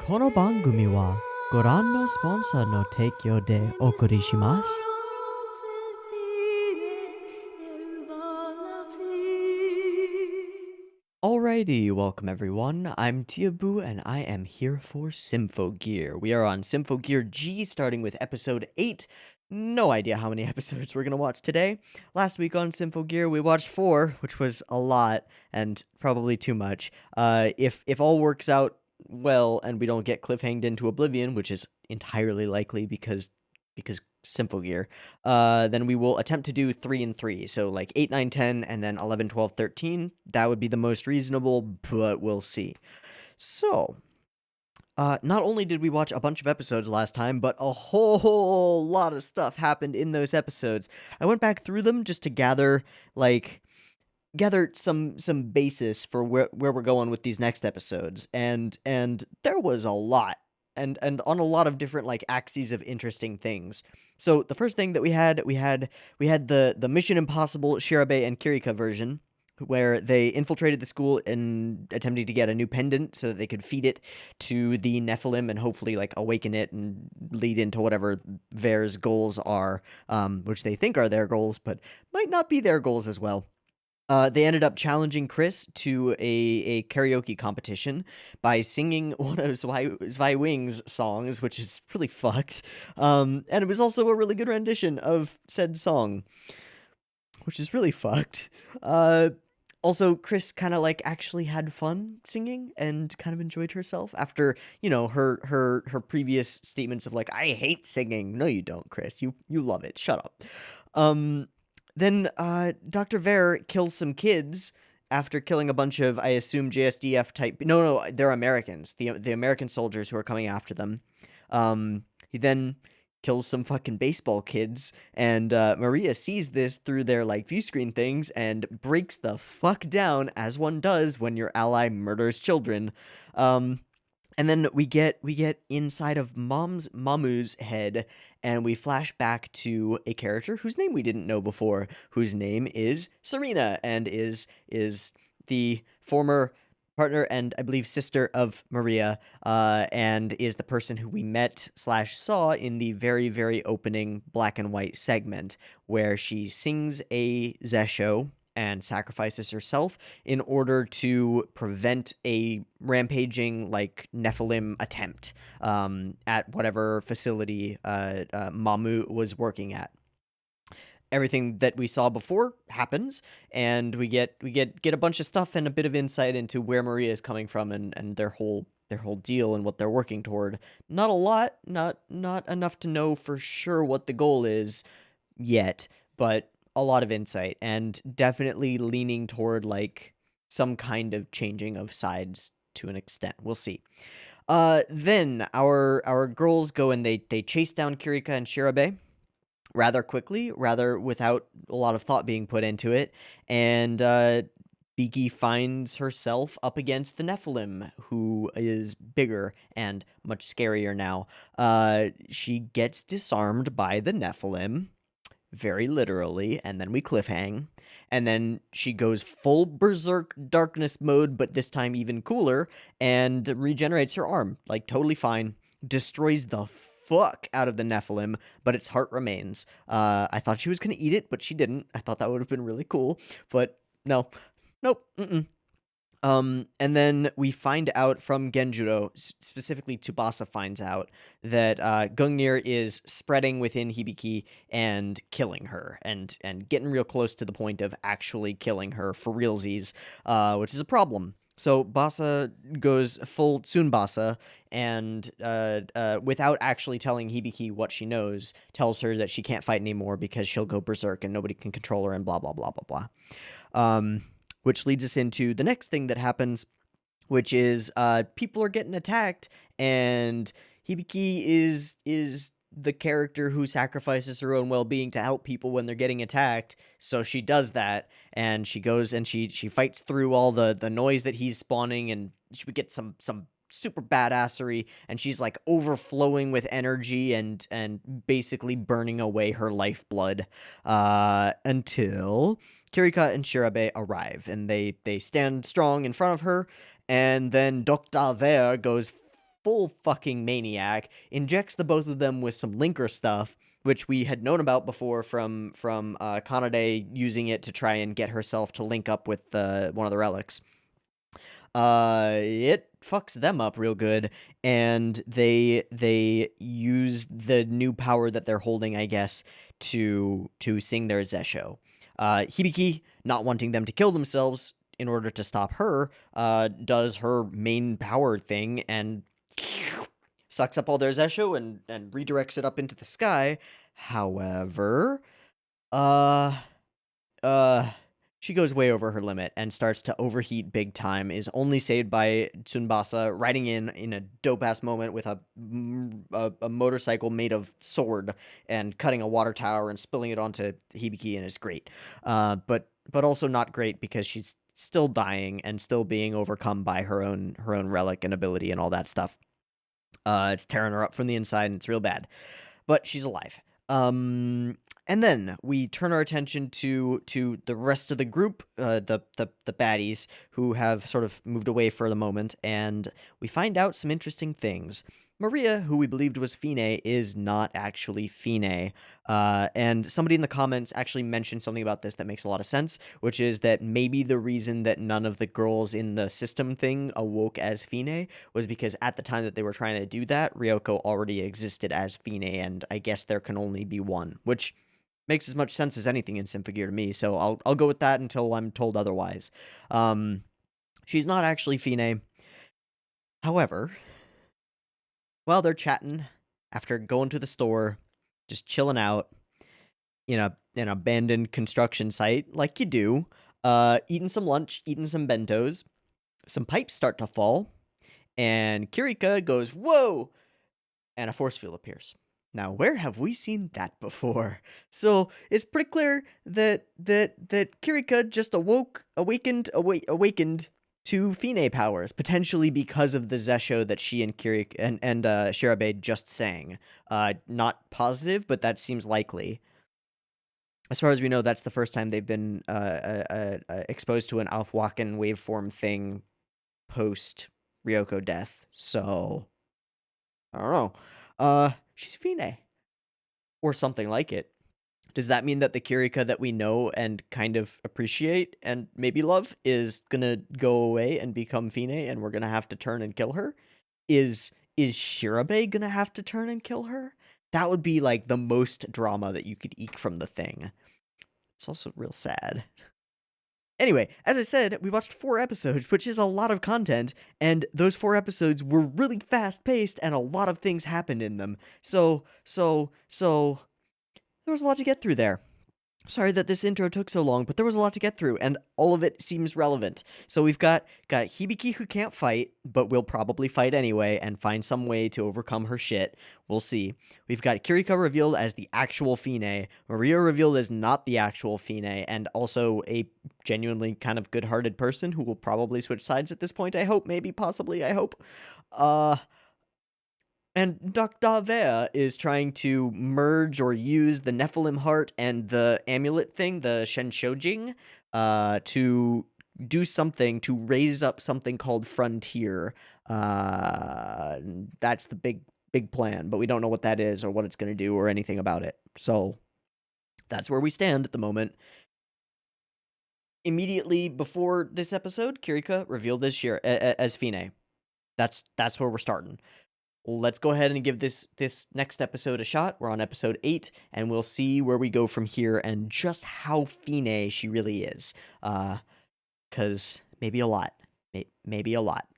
この番組はご覧のスポンサーの提供でお送りします。Alrighty, welcome everyone. I'm Teeaboo and I am here for Symphogear. We are on Symphogear G, starting with episode 8. No idea how many episodes we're going to watch today. Last week on Symphogear, we watched 4, which was a lot and probably too much. If all works out well and we don't get cliffhanged into oblivion, which is entirely likely because Symphogear, then we will attempt to do 3 and 3. So like 8, 9, 10, and then 11, 12, 13. That would be the most reasonable, but we'll see. So, not only did we watch a bunch of episodes last time, but a whole lot of stuff happened in those episodes. I went back through them just to gather some basis for where we're going with these next episodes, and there was a lot, and on a lot of different like axes of interesting things. So the first thing that we had the Mission Impossible Shirabe and Kirika version, where they infiltrated the school and attempting to get a new pendant so that they could feed it to the Nephilim and hopefully like awaken it and lead into whatever Ver's goals are, which they think are their goals, but might not be their goals as well. They ended up challenging Chris to a karaoke competition by singing one of Zwei Wings songs, which is really fucked. And it was also a really good rendition of said song, which is really fucked. Also, Chris kind of like actually had fun singing and kind of enjoyed herself after, her previous statements of like, I hate singing. No, you don't, Chris. You love it. Shut up. Then Dr. Ver kills some kids after killing a bunch of, I assume, JSDF type... No, they're Americans. The American soldiers who are coming after them. He then kills some fucking baseball kids, and Maria sees this through their, like, view screen things and breaks the fuck down, as one does when your ally murders children. And then we get inside of Mamu's head, and we flash back to a character whose name we didn't know before, whose name is Serena, and is the former partner and I believe sister of Maria, and is the person who we met / saw in the very, very opening black and white segment, where she sings a zesho and sacrifices herself in order to prevent a rampaging, like, Nephilim attempt at whatever facility Mamu was working at. Everything that we saw before happens, and we get a bunch of stuff and a bit of insight into where Maria is coming from and their whole deal and what they're working toward. Not a lot, not enough to know for sure what the goal is yet, but a lot of insight, and definitely leaning toward like some kind of changing of sides to an extent. We'll see. Then our girls go and they chase down Kirika and Shirabe rather quickly, rather without a lot of thought being put into it, and Biki finds herself up against the Nephilim, who is bigger and much scarier now. She gets disarmed by the Nephilim, very literally, and then we cliffhang, and then she goes full berserk darkness mode, but this time even cooler, and regenerates her arm, like totally fine, destroys the fuck out of the Nephilim, but its heart remains. I thought she was gonna eat it, but she didn't. I thought that would have been really cool, but no. Nope. And then we find out from Genjuro, specifically Tsubasa finds out, that Gungnir is spreading within Hibiki and killing her, and getting real close to the point of actually killing her for realsies, which is a problem. So Basa goes full Tsunbasa, and without actually telling Hibiki what she knows, tells her that she can't fight anymore because she'll go berserk and nobody can control her and blah, blah, blah, blah, blah. Which leads us into the next thing that happens, which is people are getting attacked, and Hibiki is the character who sacrifices her own well-being to help people when they're getting attacked. So she does that, and she goes and she fights through all the noise that he's spawning, and we get some super badassery, and she's like overflowing with energy and basically burning away her lifeblood until Kirika and Shirabe arrive, and they stand strong in front of her, and then Dr. Ver goes full fucking maniac, injects the both of them with some linker stuff, which we had known about before from Kanade using it to try and get herself to link up with one of the relics. It fucks them up real good, and they use the new power that they're holding, I guess, to sing their Zesho. Hibiki, not wanting them to kill themselves in order to stop her, does her main power thing and sucks up all their Zesho and redirects it up into the sky. However, uh, uh, she goes way over her limit and starts to overheat big time, is only saved by Tsubasa riding in a dope-ass moment with a motorcycle made of sword and cutting a water tower and spilling it onto Hibiki, and it's great. But also not great because she's still dying and still being overcome by her own relic and ability and all that stuff. It's tearing her up from the inside, and it's real bad. But she's alive. And then we turn our attention to the rest of the group, the baddies, who have sort of moved away for the moment, and we find out some interesting things. Maria, who we believed was Fine, is not actually Fine. And somebody in the comments actually mentioned something about this that makes a lot of sense, which is that maybe the reason that none of the girls in the system thing awoke as Fine was because at the time that they were trying to do that, Ryoko already existed as Fine, and I guess there can only be one, which makes as much sense as anything in Symphogear to me, so I'll go with that until I'm told otherwise. She's not actually Fine. However, while they're chatting after going to the store, just chilling out in an abandoned construction site, like you do, eating some lunch, eating some bentos, some pipes start to fall, and Kirika goes, "Whoa!" and a force field appears. Now, where have we seen that before? So it's pretty clear that Kirika just awakened to Fine powers, potentially because of the Zesho that she and Kirika and Shirabe just sang. Not positive, but that seems likely. As far as we know, that's the first time they've been exposed to an Aufwachen waveform thing post Ryoko death. So I don't know. She's Fine. Or something like it. Does that mean that the Kirika that we know and kind of appreciate and maybe love is gonna go away and become Fine, and we're gonna have to turn and kill her? Is Shirabe gonna have to turn and kill her? That would be like the most drama that you could eke from the thing. It's also real sad. Anyway, as I said, we watched 4 episodes, which is a lot of content, and those 4 episodes were really fast-paced, and a lot of things happened in them. So, there was a lot to get through there. Sorry that this intro took so long, but there was a lot to get through, and all of it seems relevant. So we've got Hibiki, who can't fight, but will probably fight anyway and find some way to overcome her shit. We'll see. We've got Kirika revealed as the actual Fine, Maria revealed as not the actual Fine, and also a genuinely kind of good-hearted person who will probably switch sides at this point, I hope, maybe, possibly, I hope. And Dr. Vea is trying to merge or use the Nephilim heart and the amulet thing, the Shenshojing, to do something to raise up something called Frontier. That's the big plan, but we don't know what that is or what it's going to do or anything about it. So that's where we stand at the moment. Immediately before this episode, Kirika revealed as Fine. That's where we're starting. Let's go ahead and give this next episode a shot. We're on episode 8, and we'll see where we go from here and just how Fine she really is. Because maybe a lot. Maybe a lot.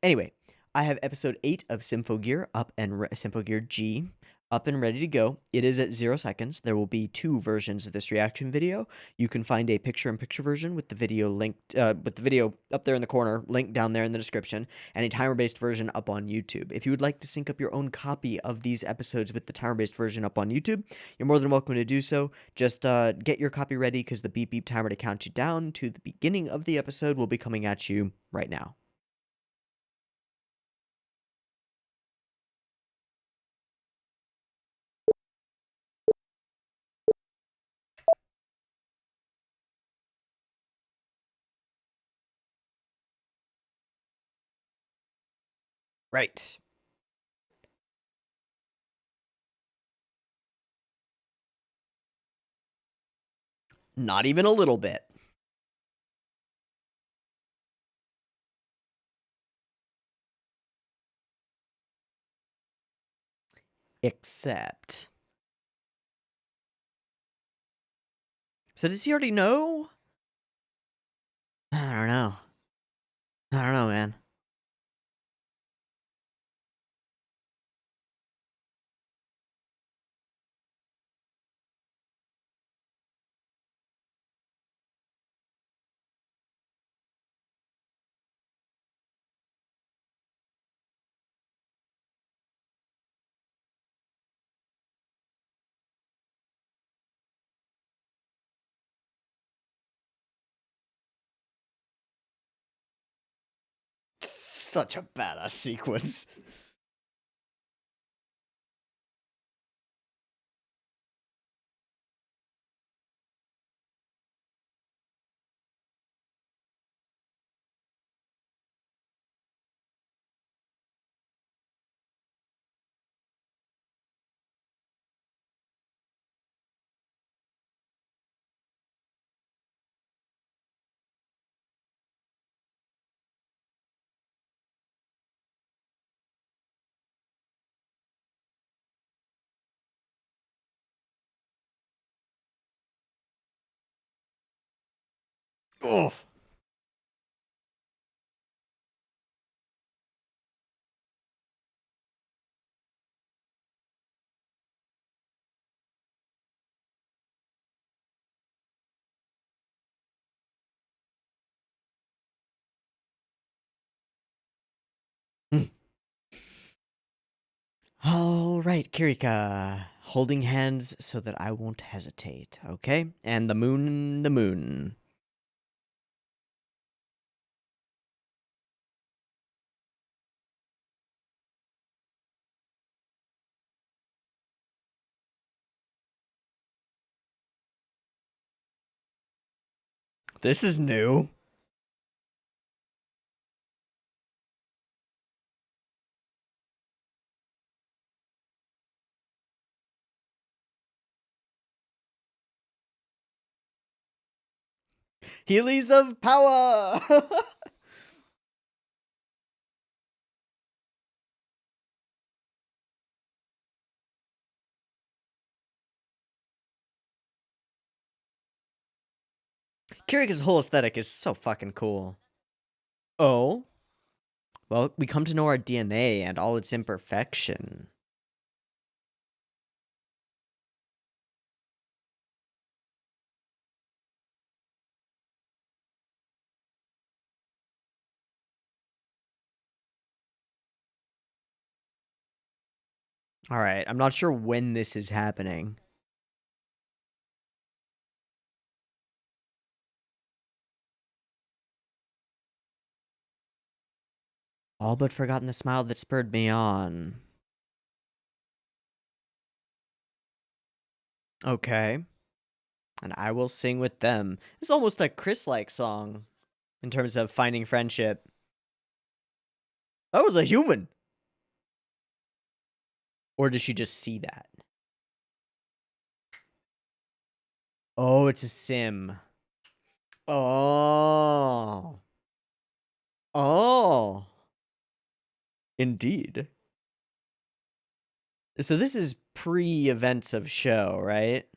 Anyway, I have episode 8 of Symphogear up and Symphogear G up and ready to go. It is at 0 seconds. There will be 2 versions of this reaction video. You can find a picture-in-picture version with the video linked, with the video up there in the corner, linked down there in the description, and a timer-based version up on YouTube. If you would like to sync up your own copy of these episodes with the timer-based version up on YouTube, you're more than welcome to do so. Just get your copy ready, because the beep beep timer to count you down to the beginning of the episode will be coming at you right now. Right. Not even a little bit. Except. So does he already know? I don't know. I don't know, man. Such a badass sequence. Oh. All right, Kirika. Holding hands so that I won't hesitate, okay? And the moon, the moon. This is new. Heelys of power! Kirika's whole aesthetic is so fucking cool. Oh? Well, we come to know our DNA and all its imperfection. Alright, I'm not sure when this is happening. All but forgotten the smile that spurred me on. Okay. And I will sing with them. It's almost a Chris-like song in terms of finding friendship. That was a human! Or does she just see that? Oh, it's a sim. Oh. Oh. Indeed. So this is pre-events of show, right?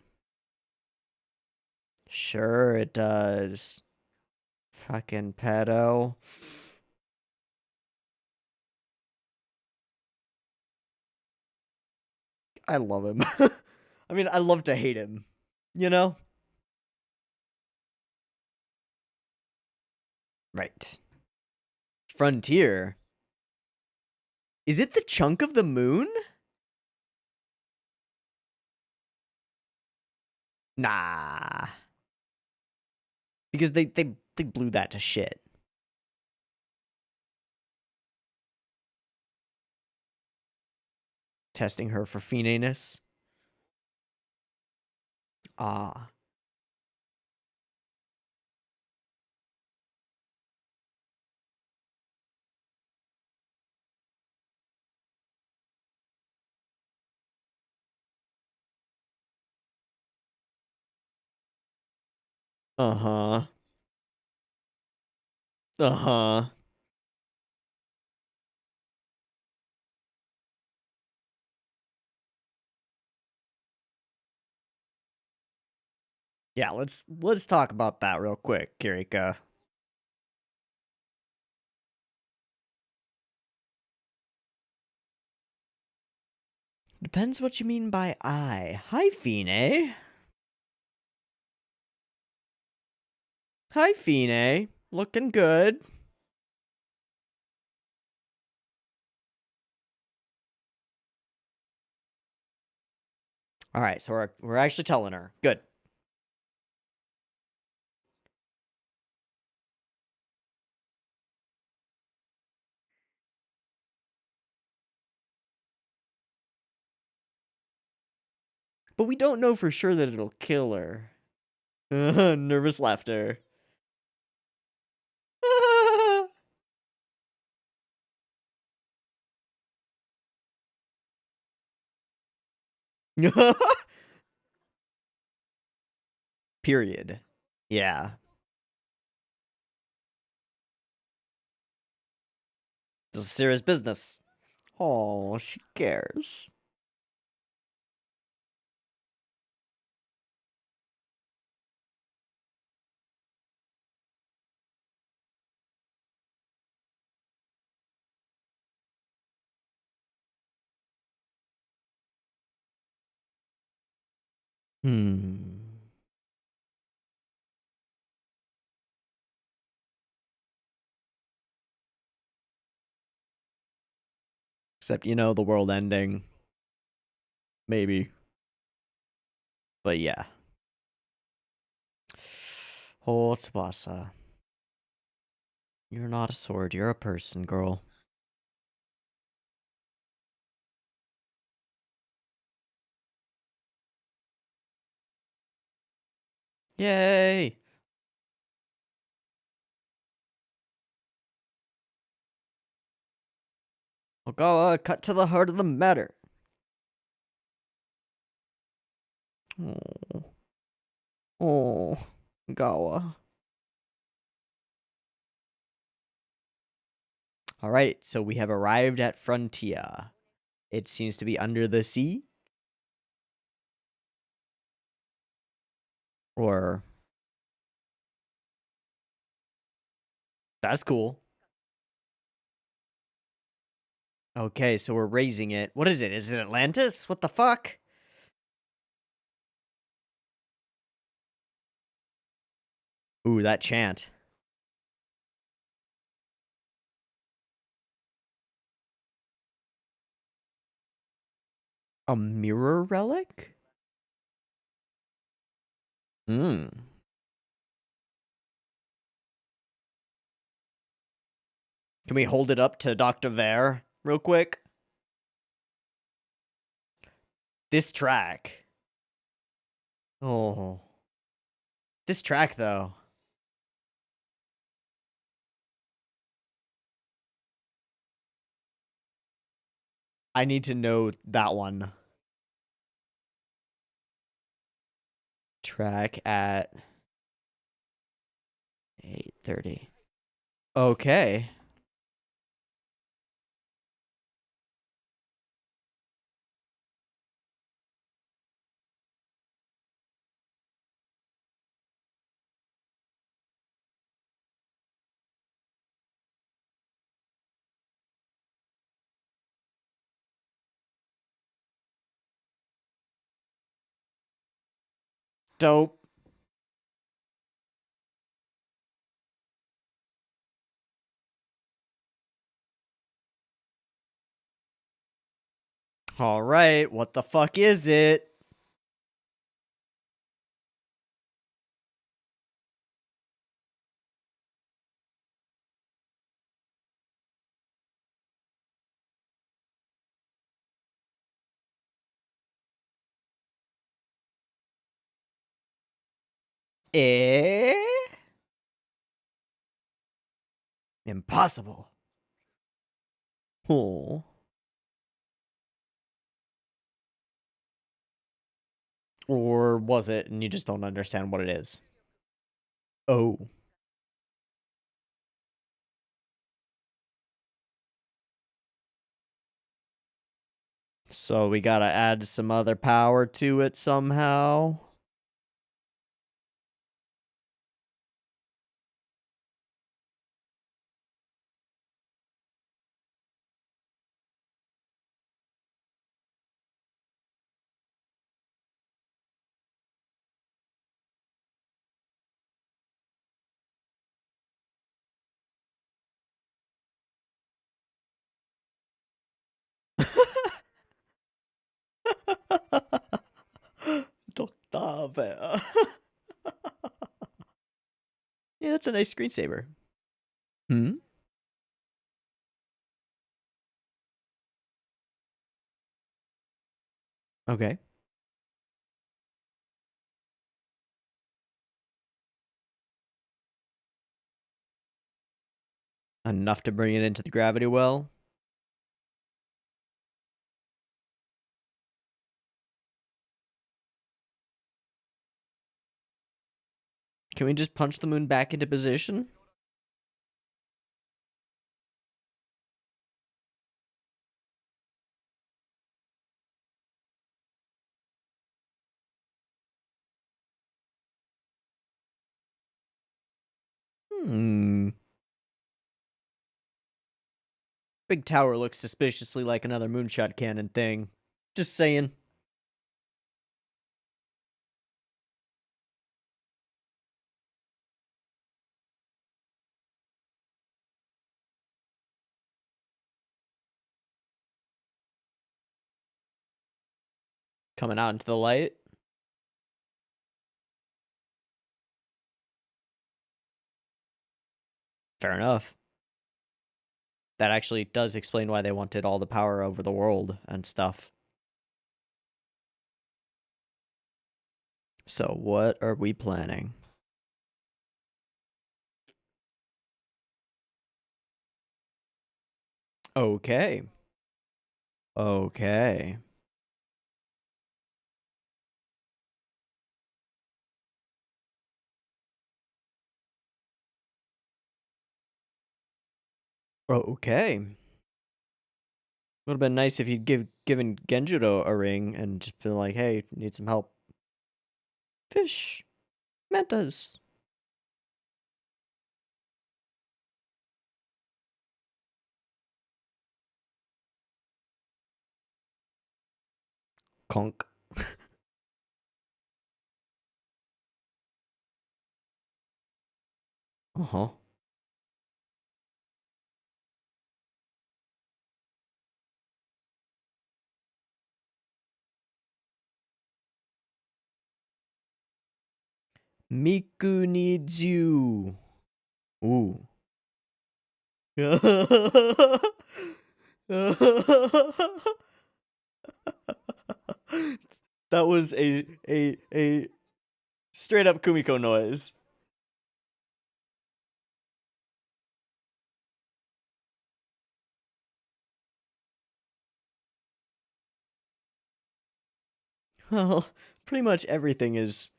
Sure it does. Fucking pedo. I love him. I mean, I love to hate him. You know? Right. Frontier. Is it the chunk of the moon? Nah. Because they blew that to shit. Testing her for fininess. Ah. Uh-huh. Uh-huh. Yeah, let's talk about that real quick, Kirika. Depends what you mean by I. Hi, Fine. Hi, Fine. Looking good. All right, so we're actually telling her. Good. But we don't know for sure that it'll kill her. Nervous laughter. Period. Yeah. This is serious business. Oh, she cares. Hmm. Except, the world ending. Maybe. But yeah. Oh, Tsubasa. You're not a sword, you're a person, girl. Yay! Ogawa, cut to the heart of the matter. Oh. Oh. Gawa. Alright, so we have arrived at Frontier. It seems to be under the sea. Or... That's cool. Okay, so we're raising it. What is it? Is it Atlantis? What the fuck? Ooh, that chant. A mirror relic? Hmm. Can we hold it up to Dr. Vare real quick? This track. Oh. This track, though. I need to know that one. Track at 8:30. Okay. Dope. All right, what the fuck is it? Eh? Impossible. Oh. Or was it and you just don't understand what it is? Oh. So we gotta add some other power to it somehow. Doctave. Yeah, that's a nice screensaver. Hmm? Okay. Enough to bring it into the gravity well. Can we just punch the moon back into position? Hmm. Big tower looks suspiciously like another moonshot cannon thing. Just saying. Coming out into the light. Fair enough. That actually does explain why they wanted all the power over the world and stuff. So what are we planning? Okay. Okay. Okay. Would have been nice if you'd given Genjuro a ring and just been like, hey, need some help. Fish. Mantas. Conk. Uh-huh. Miku needs you. Ooh. That was a straight up Kumiko noise. Well, pretty much everything is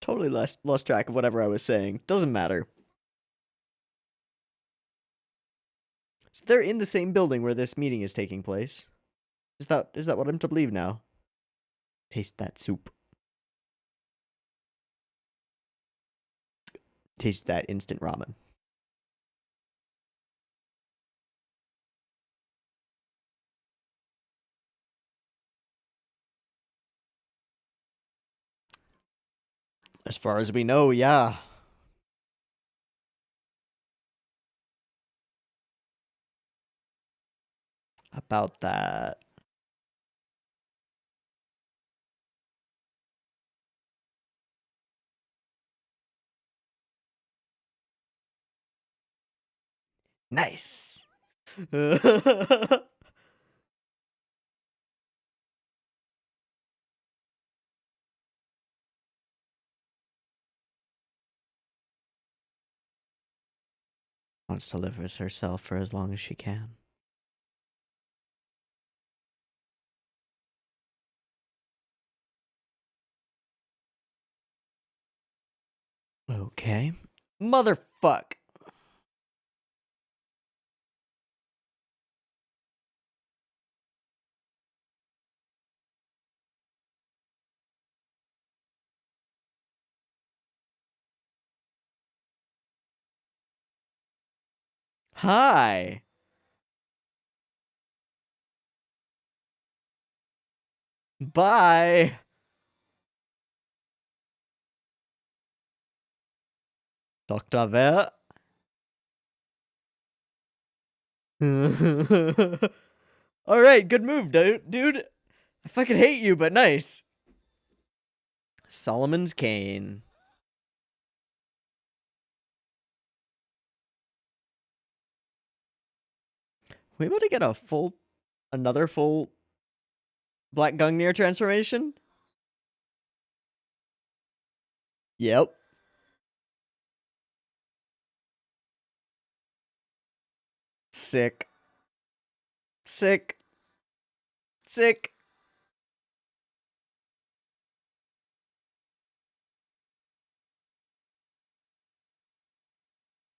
totally lost track of whatever I was saying. Doesn't matter. So they're in the same building where this meeting is taking place. Is that what I'm to believe now? Taste that soup. Taste that instant ramen. As far as we know, yeah. About that. Nice. wants to live as herself for as long as she can. Okay. Motherfuck. Hi. Bye. Dr. Wer? Alright, good move, dude. I fucking hate you, but nice. Solomon's Cane. We about to get another full Black Gungnir transformation? Yep. Sick. Sick. Sick.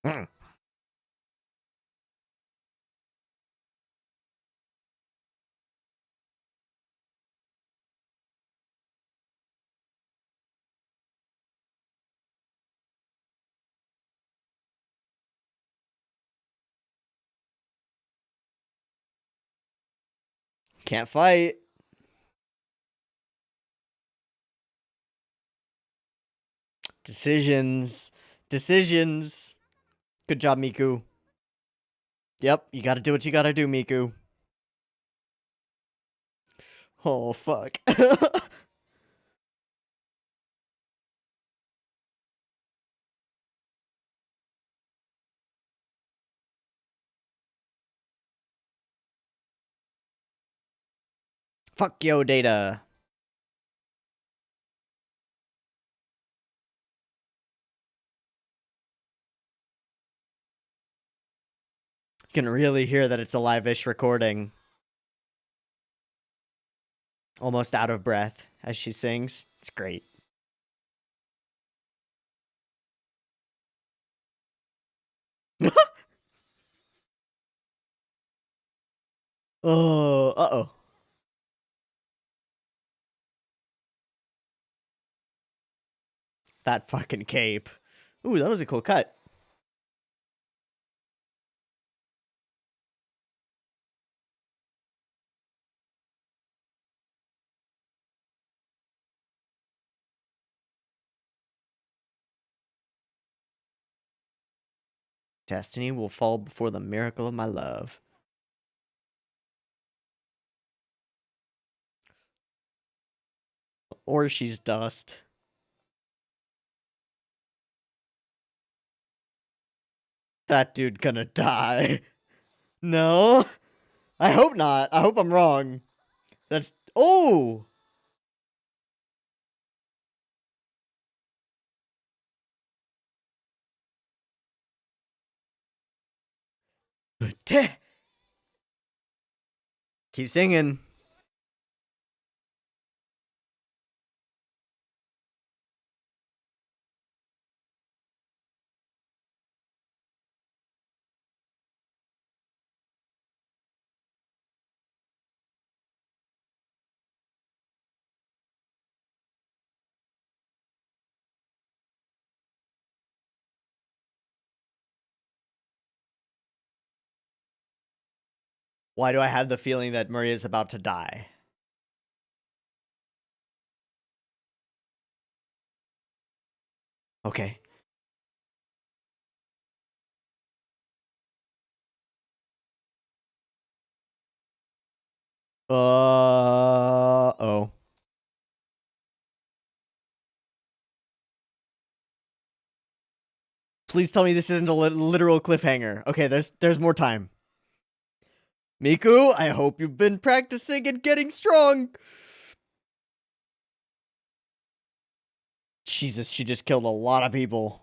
Mm. Can't fight. Decisions. Decisions. Good job, Miku. Yep, you gotta do what you gotta do, Miku. Oh, fuck. Fuck yo, Data. You can really hear that it's a live-ish recording. Almost out of breath as she sings. It's great. Oh, uh-oh. That fucking cape. Ooh, that was a cool cut. Destiny will fall before the miracle of my love. Or she's dust. That dude gonna die. No? I hope not. I hope I'm wrong. That's... Oh! Keep singing. Why do I have the feeling that Maria's about to die? Okay. Oh. Please tell me this isn't a literal cliffhanger. Okay, there's more time. Miku, I hope you've been practicing and getting strong. Jesus, she just killed a lot of people.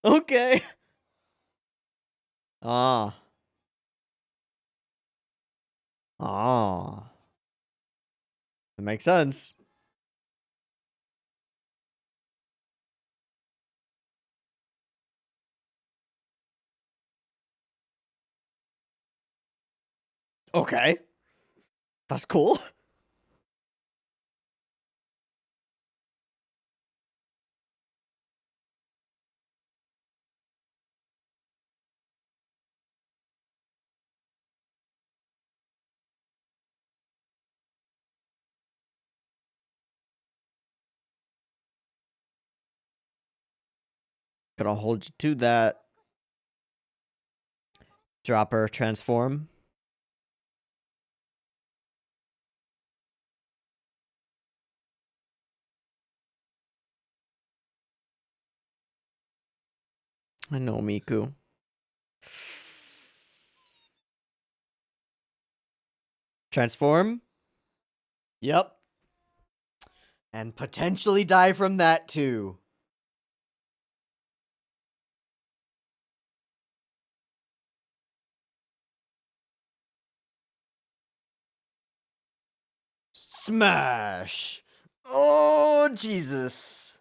Okay. Ah. Ah. That makes sense. Okay. That's cool. Gonna hold you to that. Dropper transform. I know, Miku. Transform. Yep. And potentially die from that too. Smash! Oh, Jesus.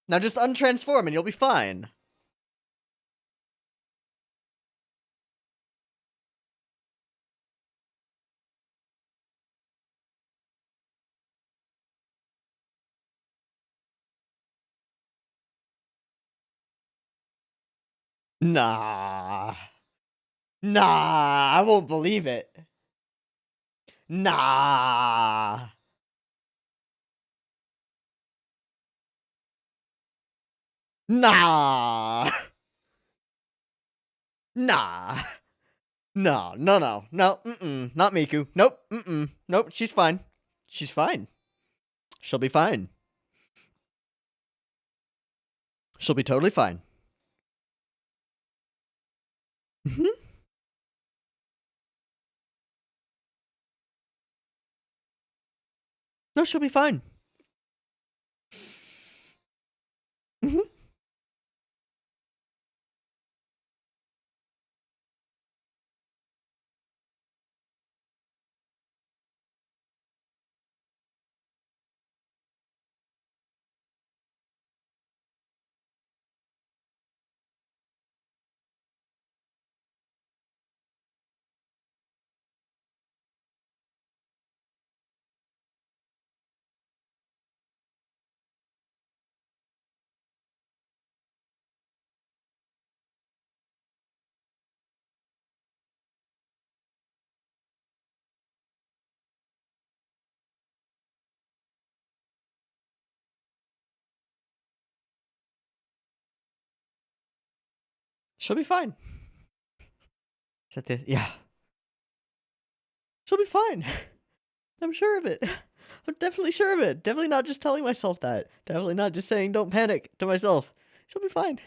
Now just untransform and you'll be fine. Nah. Nah, I won't believe it. Nah. Nah. Nah. No, no, no, no, not Miku. Nope, nope, she's fine. She's fine. She'll be fine. She'll be totally fine. Mm-hmm. No, she'll be fine. Mm-hmm. She'll be fine. Is that the yeah? She'll be fine. I'm sure of it. I'm definitely sure of it. Definitely not just telling myself that. Definitely not just saying don't panic to myself. She'll be fine.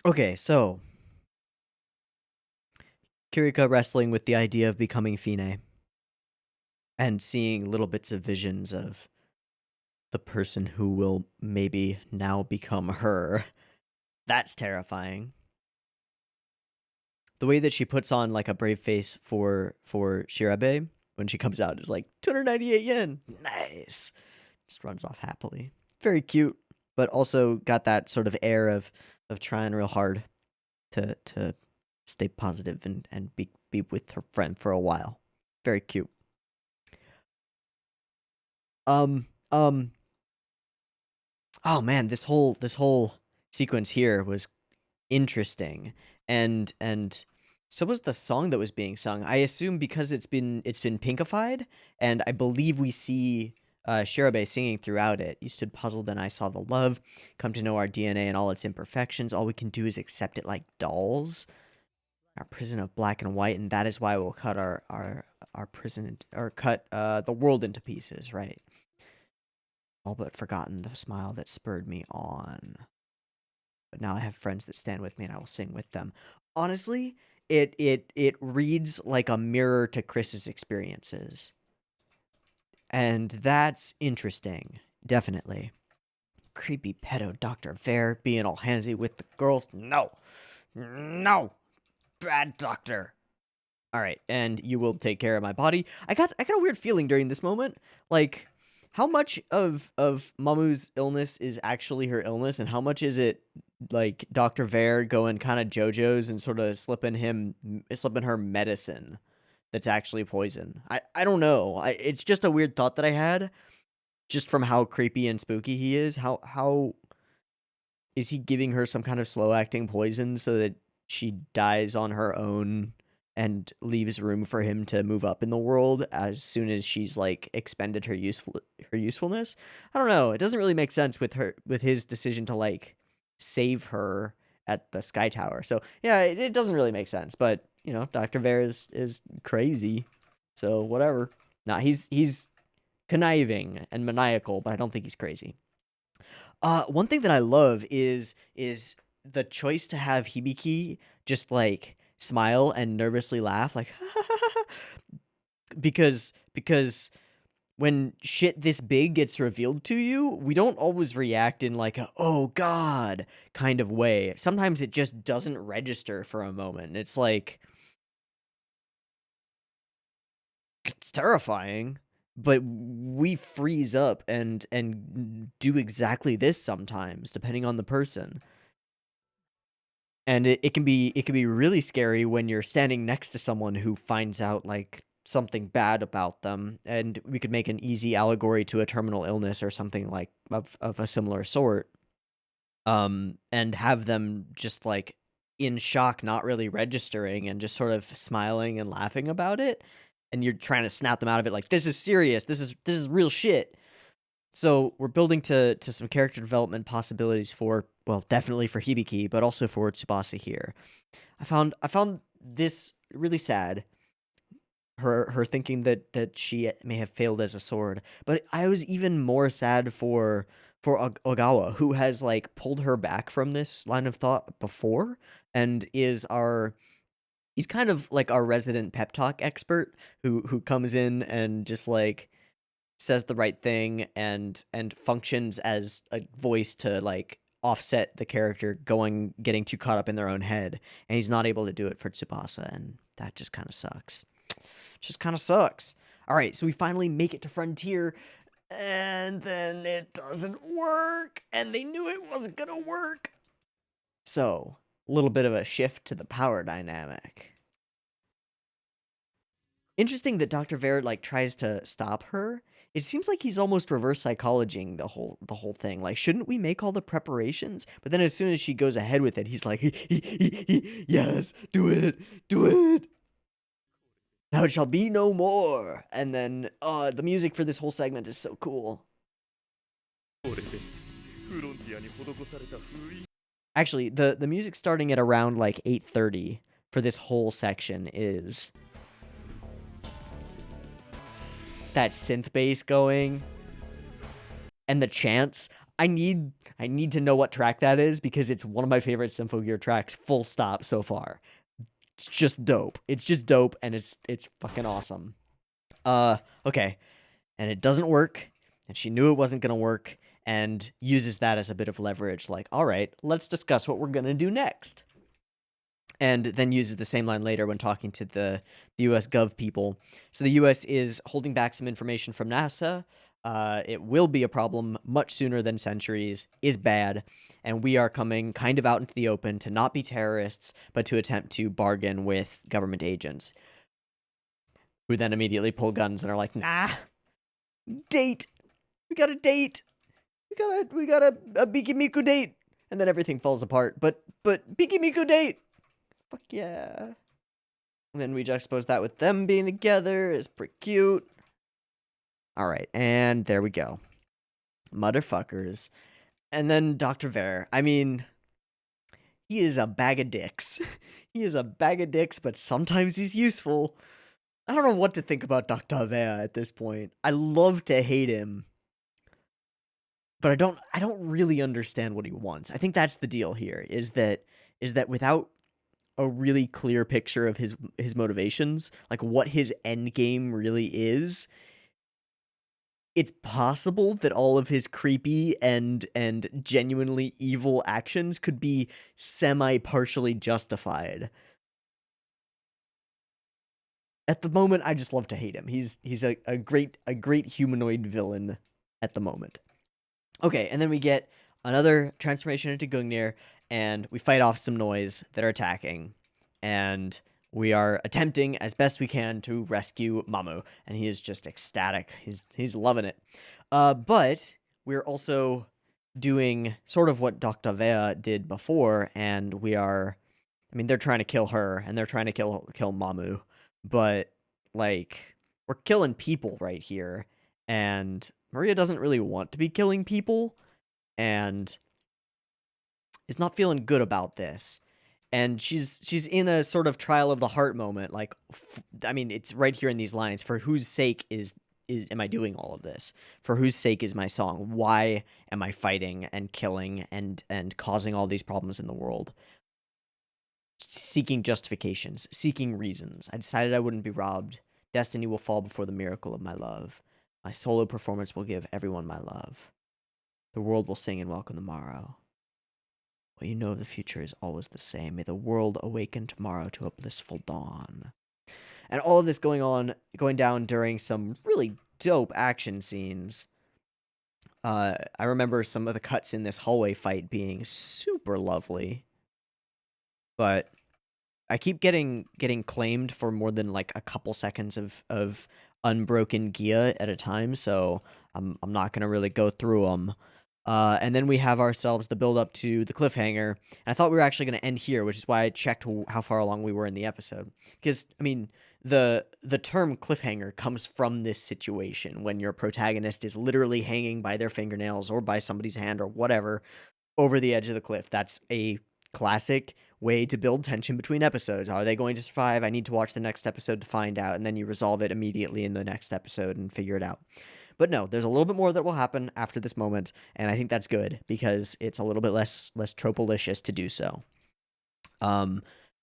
Okay, so Kirika wrestling with the idea of becoming Fine and seeing little bits of visions of the person who will maybe now become her. That's terrifying. The way that she puts on like a brave face for Shirabe when she comes out is like 298 yen. Nice. Just runs off happily. Very cute, but also got that sort of air of trying real hard to stay positive and be with her friend for a while. Very cute. Um um oh man, this whole sequence here was interesting, and so was the song that was being sung. I assume because it's been pinkified, and I believe we see Shirabe singing throughout it. You stood puzzled, then I saw the love. Come to know our DNA and all its imperfections. All we can do is accept it like dolls. Our prison of black and white, and that is why we'll cut our prison or cut the world into pieces. Right. All but forgotten the smile that spurred me on. But now I have friends that stand with me and I will sing with them. Honestly, it reads like a mirror to Chris's experiences. And that's interesting, definitely. Creepy pedo Dr. Vare being all handsy with the girls. No. No. Bad doctor. All right, and you will take care of my body. I got a weird feeling during this moment, like how much of Mamu's illness is actually her illness, and how much is it like Dr. Vare going kind of JoJo's and sort of slipping her medicine that's actually poison. I don't know. It's just a weird thought that I had, just from how creepy and spooky he is. How is he giving her some kind of slow acting poison so that she dies on her own and leaves room for him to move up in the world as soon as she's like expended her usefulness? I don't know. It doesn't really make sense with his decision to like save her at the Sky Tower. So yeah, it doesn't really make sense. But you know, Dr. Vare is crazy. So whatever. Nah, he's conniving and maniacal, but I don't think he's crazy. One thing that I love is the choice to have Hibiki just like smile and nervously laugh, like because when shit this big gets revealed to you, we don't always react in like a oh god kind of way. Sometimes it just doesn't register for a moment. It's like it's terrifying, but we freeze up and do exactly this sometimes, depending on the person. And it can be really scary when you're standing next to someone who finds out like something bad about them, and we could make an easy allegory to a terminal illness or something like of a similar sort. And have them just like in shock, not really registering, and just sort of smiling and laughing about it. And you're trying to snap them out of it, like this is serious. This is real shit. So we're building to some character development possibilities for, well, definitely for Hibiki, but also for Tsubasa here. I found this really sad. Her thinking that she may have failed as a sword, but I was even more sad for Ogawa, who has like pulled her back from this line of thought before, and he's kind of like our resident pep talk expert who comes in and just like says the right thing and functions as a voice to like offset the character getting too caught up in their own head, and he's not able to do it for Tsubasa, and that just kind of sucks. Just kind of sucks. All right, so we finally make it to Frontier, and then it doesn't work, and they knew it wasn't gonna work. So, a little bit of a shift to the power dynamic. Interesting that Dr. Vare like tries to stop her. It seems like he's almost reverse psychologying the whole thing. Like, shouldn't we make all the preparations? But then as soon as she goes ahead with it, he's like, yes, do it, do it. Now it shall be no more. And then the music for this whole segment is so cool. Actually, the music starting at around like 8:30 for this whole section is that synth bass going and the chants. I need to know what track that is, because it's one of my favorite Symphogear tracks, full stop, so far. It's just dope. It's just dope, and it's fucking awesome. Okay. And it doesn't work, and she knew it wasn't gonna work, and uses that as a bit of leverage, like, all right, let's discuss what we're gonna do next. And then uses the same line later when talking to the US Gov people. So the US is holding back some information from NASA. It will be a problem much sooner than centuries, is bad, and we are coming kind of out into the open to not be terrorists, but to attempt to bargain with government agents, who then immediately pull guns and are like, nah, date! We got a date! We got a Bikimiku date! And then everything falls apart, but Bikimiku date! Fuck yeah. And then we juxtapose that with them being together. It's pretty cute. Alright, and there we go. Motherfuckers. And then Dr. Vare. I mean, he is a bag of dicks. He is a bag of dicks, but sometimes he's useful. I don't know what to think about Dr. Vare at this point. I love to hate him, but I don't really understand what he wants. I think that's the deal here, is that without a really clear picture of his motivations, like what his end game really is, it's possible that all of his creepy and genuinely evil actions could be semi-partially justified. At the moment, I just love to hate him. He's a great humanoid villain at the moment. Okay, and then we get another transformation into Gungnir, and we fight off some noise that are attacking, and we are attempting as best we can to rescue Mamu, and he is just ecstatic. He's loving it. But we're also doing sort of what Dr. Vea did before, and we are, I mean, they're trying to kill her, and they're trying to kill Mamu, but like we're killing people right here, and Maria doesn't really want to be killing people and is not feeling good about this. And she's in a sort of trial of the heart moment. Like, I mean, it's right here in these lines. For whose sake is am I doing all of this? For whose sake is my song? Why am I fighting and killing and causing all these problems in the world? Seeking justifications, seeking reasons. I decided I wouldn't be robbed. Destiny will fall before the miracle of my love. My solo performance will give everyone my love. The world will sing and welcome the morrow. What you know of the future is always the same. May the world awaken tomorrow to a blissful dawn. And all of this going down during some really dope action scenes. I remember some of the cuts in this hallway fight being super lovely. But I keep getting claimed for more than like a couple seconds of unbroken Gia at a time, so I'm not gonna really go through them. And then we have ourselves the build up to the cliffhanger. And I thought we were actually going to end here, which is why I checked how far along we were in the episode. Because I mean, the term cliffhanger comes from this situation when your protagonist is literally hanging by their fingernails or by somebody's hand or whatever over the edge of the cliff. That's a classic way to build tension between episodes. Are they going to survive? I need to watch the next episode to find out, and then you resolve it immediately in the next episode and figure it out. But no, there's a little bit more that will happen after this moment, and I think that's good because it's a little bit less tropolicious to do so.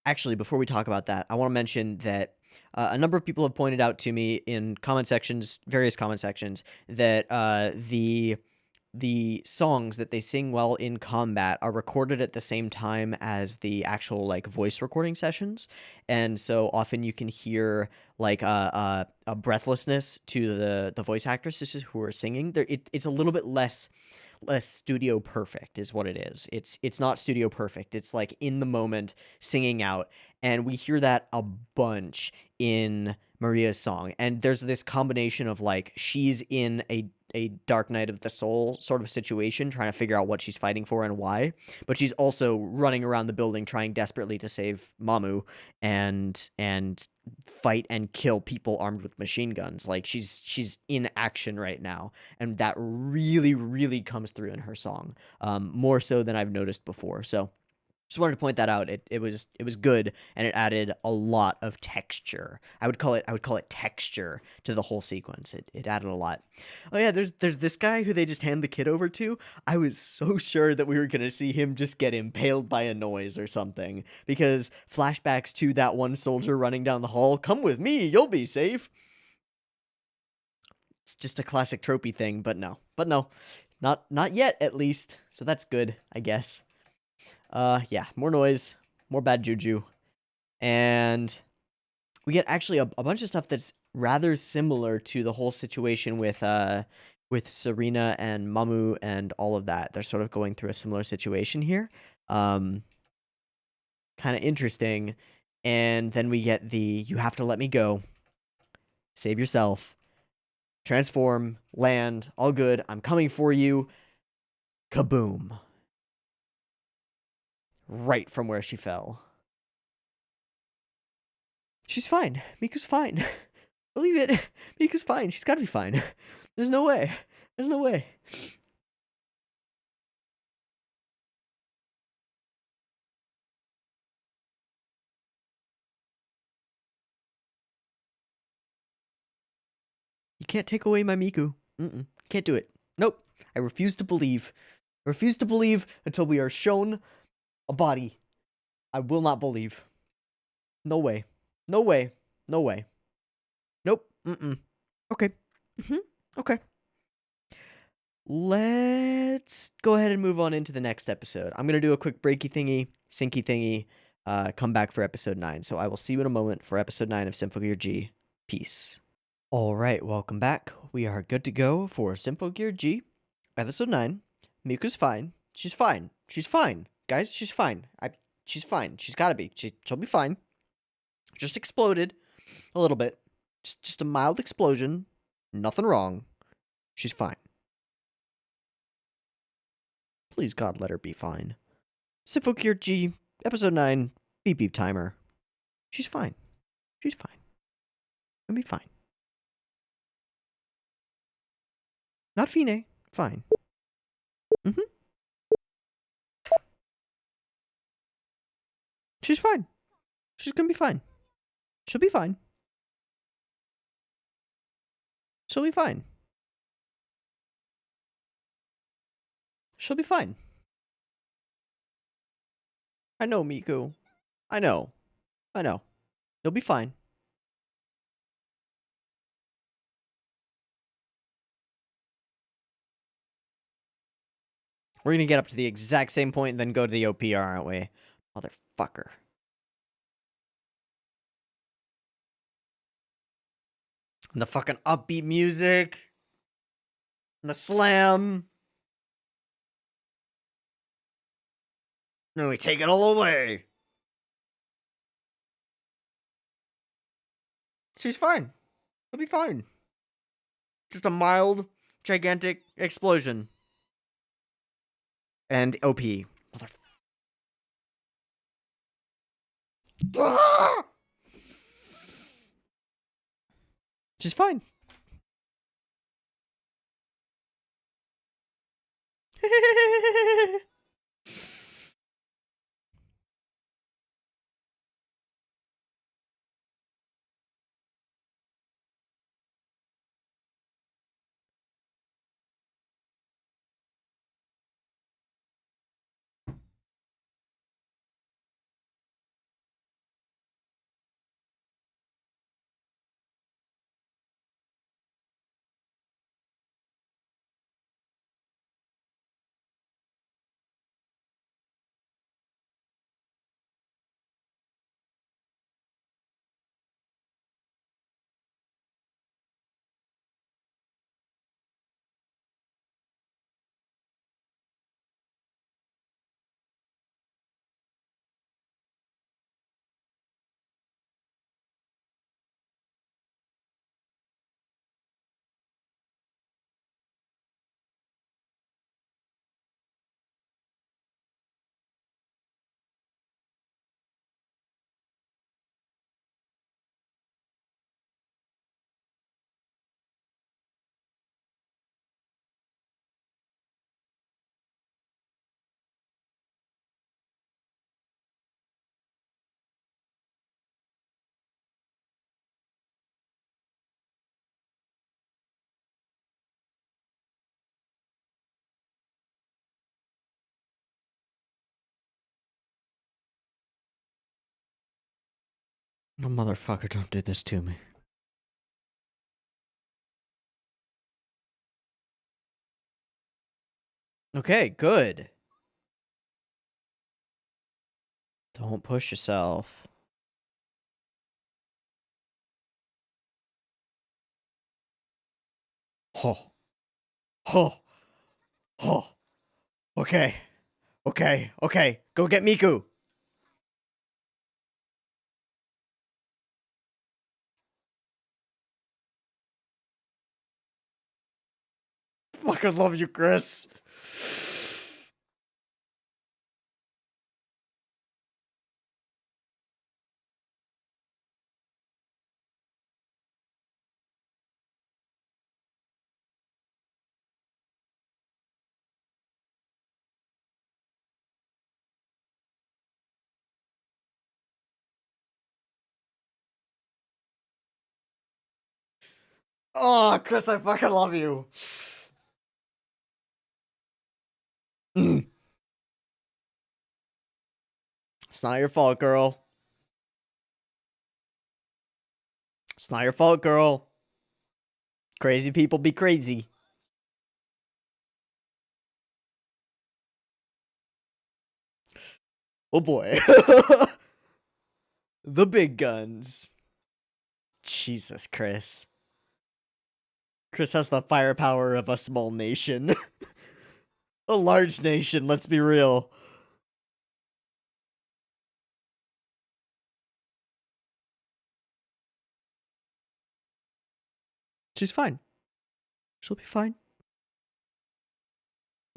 Actually, before we talk about that, I want to mention that a number of people have pointed out to me in various comment sections, that the songs that they sing while in combat are recorded at the same time as the actual like voice recording sessions, and so often you can hear like a breathlessness to the voice actresses who are singing. It's a little bit less studio perfect is what it is. It's not studio perfect. It's like in the moment singing out, and we hear that a bunch in Maria's song. And there's this combination of like she's in a Dark Night of the Soul sort of situation, trying to figure out what she's fighting for and why, but she's also running around the building trying desperately to save Mamu and fight and kill people armed with machine guns. Like she's in action right now, and that really comes through in her song, more so than I've noticed before. So just wanted to point that out. It was good, and it added a lot of texture. I would call it texture to the whole sequence. It added a lot. Oh yeah, there's this guy who they just hand the kid over to. I was so sure that we were gonna see him just get impaled by a noise or something, because flashbacks to that one soldier running down the hall. Come with me, you'll be safe. It's just a classic tropey thing, but no, not yet at least. So that's good, I guess. Yeah, more noise, more bad juju, and we get actually a bunch of stuff that's rather similar to the whole situation with Serena and Mamu and all of that. They're sort of going through a similar situation here. Kind of interesting. And then we get the "you have to let me go, save yourself, transform, land, all good, I'm coming for you." Kaboom. Right from where she fell. She's fine. Miku's fine. Believe it. Miku's fine. She's gotta be fine. There's no way. There's no way. You can't take away my Miku. Can't do it. Nope. I refuse to believe. I refuse to believe until we are shown a body. I will not believe. No way. No way. No way. Nope. Okay. Okay. Let's go ahead and move on into the next episode. I'm going to do a quick breaky thingy, syncy thingy, come back for episode 9. So I will see you in a moment for episode 9 of Symphogear G. Peace. All right, welcome back. We are good to go for Symphogear G, episode 9. Miku's fine. She's fine. She's fine. Guys, she's fine. She's fine. She's got to be. She'll be fine. Just exploded a little bit. Just a mild explosion. Nothing wrong. She's fine. Please, God, let her be fine. Symphogear G, episode 9, beep beep timer. She's fine. She's fine. Gonna be fine. Not Fine. Fine. She's fine. She's gonna be fine. She'll be fine. She'll be fine. She'll be fine. I know, Miku. I know. You'll be fine. We're gonna get up to the exact same point and then go to the OPR, aren't we? Motherfucker. And the fucking upbeat music. And the slam. And we take it all away. She's fine. She'll be fine. Just a mild, gigantic explosion. And OP. Mother. Ah! She's fine. No, motherfucker, don't do this to me. Okay, good. Don't push yourself. Oh. Oh. Oh. Okay. Go get Miku. Fucking love you, Chris. Oh, Chris, I fucking love you. It's not your fault, girl. It's not your fault, girl. Crazy people be crazy. Oh boy. The big guns. Jesus, Chris. Chris has the firepower of a small nation. A large nation, let's be real. She's fine. She'll be fine.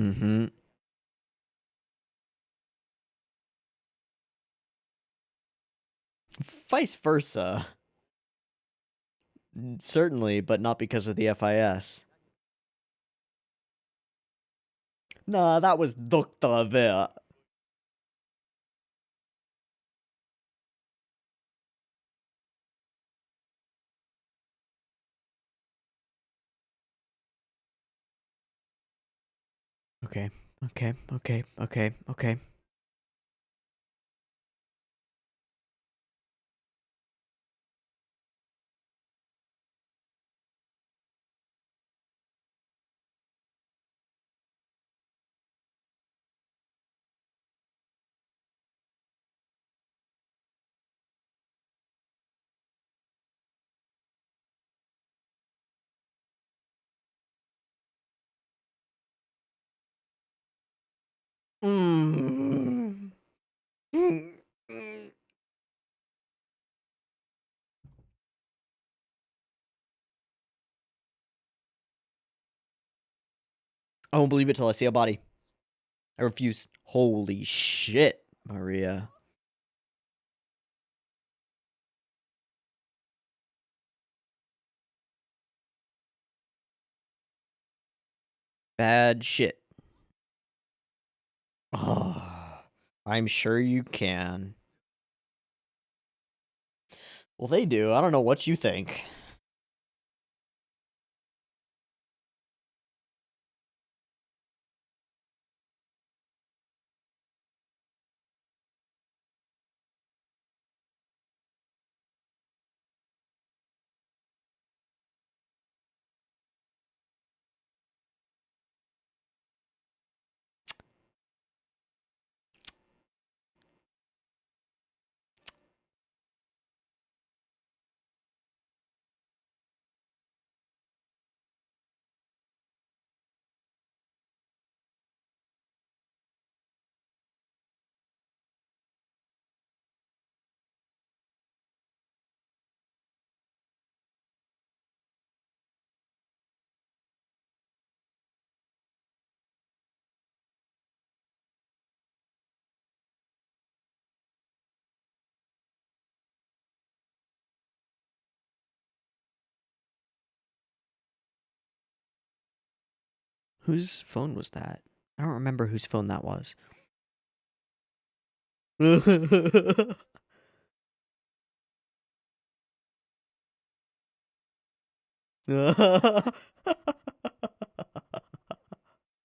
Mm-hmm. Vice versa. Certainly, but not because of the FIS. Nah, that was Dr. Ver. Okay, okay, okay, okay, okay. Mm. Mm. Mm. I won't believe it till I see a body. I refuse. Holy shit, Maria. Bad shit. Oh, I'm sure you can. Well, they do. I don't know what you think. Whose phone was that? I don't remember whose phone that was.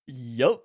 Yup.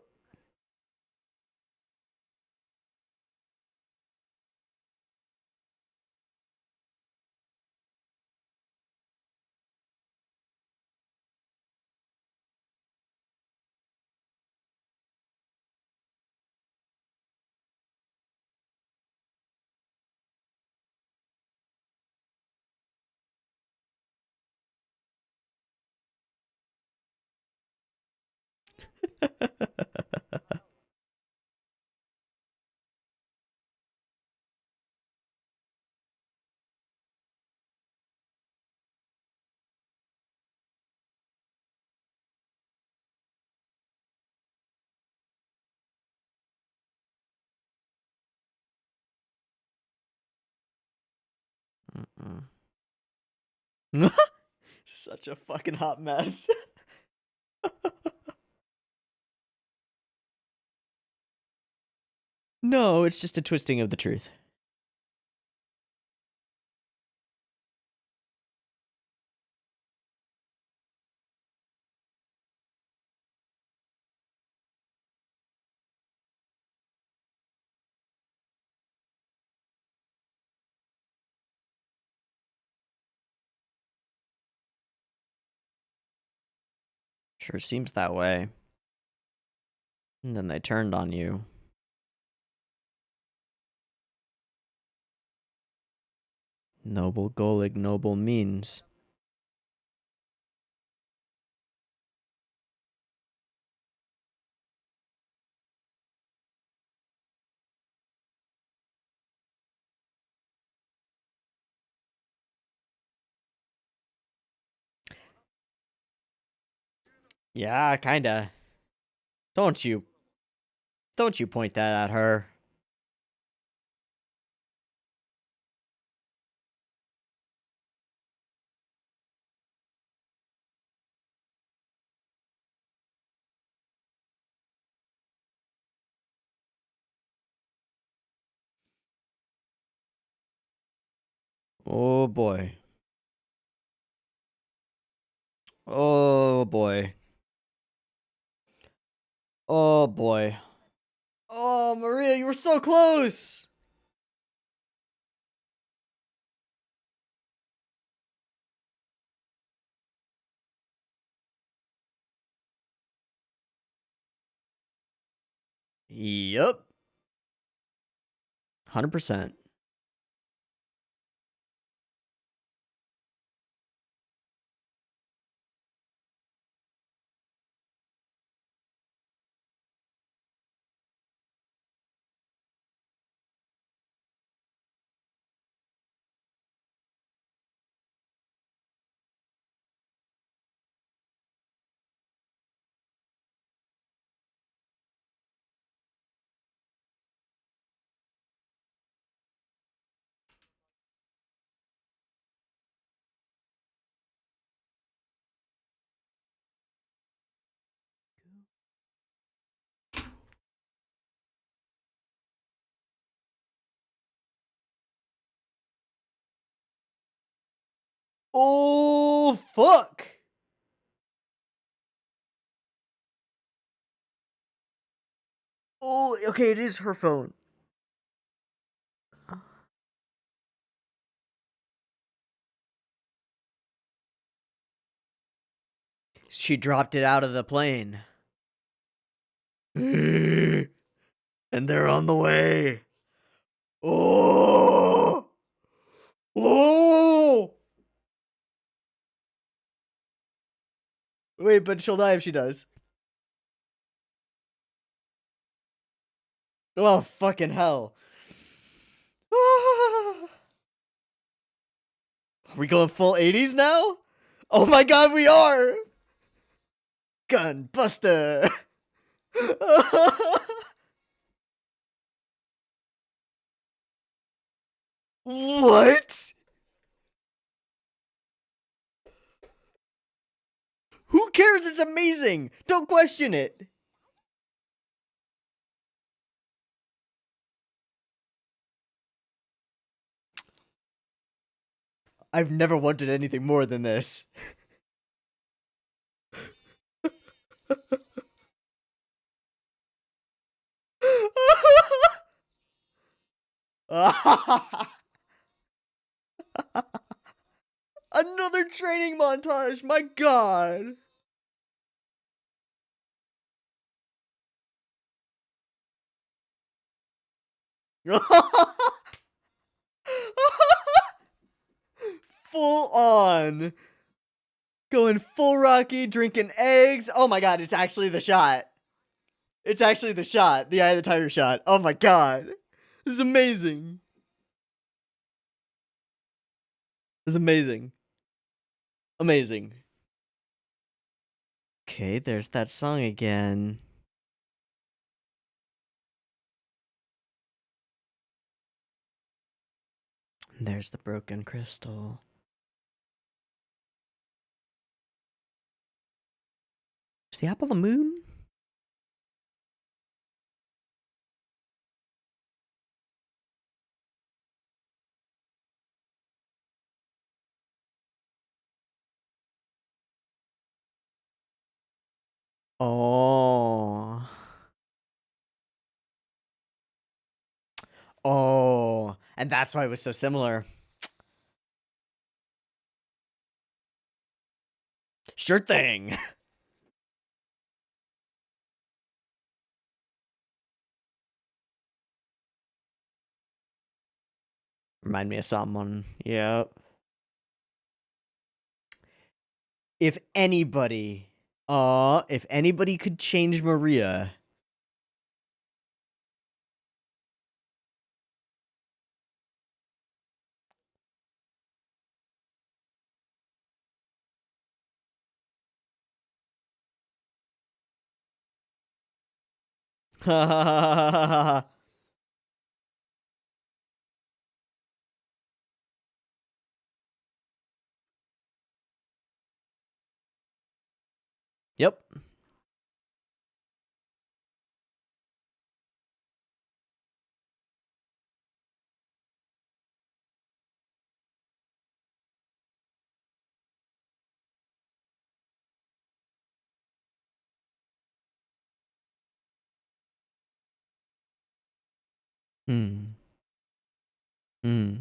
Such a fucking hot mess. No, it's just a twisting of the truth. Sure seems that way. And then they turned on you. Noble goal, ignoble means. Yeah, kinda. Don't you point that at her. Oh boy. Oh boy. Oh boy. Oh, Maria, you were so close! Yup. 100%. Oh, fuck! Oh, okay, it is her phone. She dropped it out of the plane. And they're on the way. Oh! Oh! Wait, but she'll die if she does. Oh, fucking hell. Are we going full 80s now? Oh my god, we are! Gun buster! What? Who cares? It's amazing! Don't question it! I've never wanted anything more than this. Another training montage, my god. Full on. Going full Rocky, drinking eggs. Oh my god, it's actually the shot. It's actually the shot. The Eye of the Tiger shot. Oh my god. This is amazing. This is amazing. Amazing. Okay, there's that song again. There's the broken crystal. Is the apple the moon? Oh. Oh. And that's why it was so similar. Sure thing. Remind me of someone. Yep. If anybody could change Maria. Yep. Hmm. Hmm.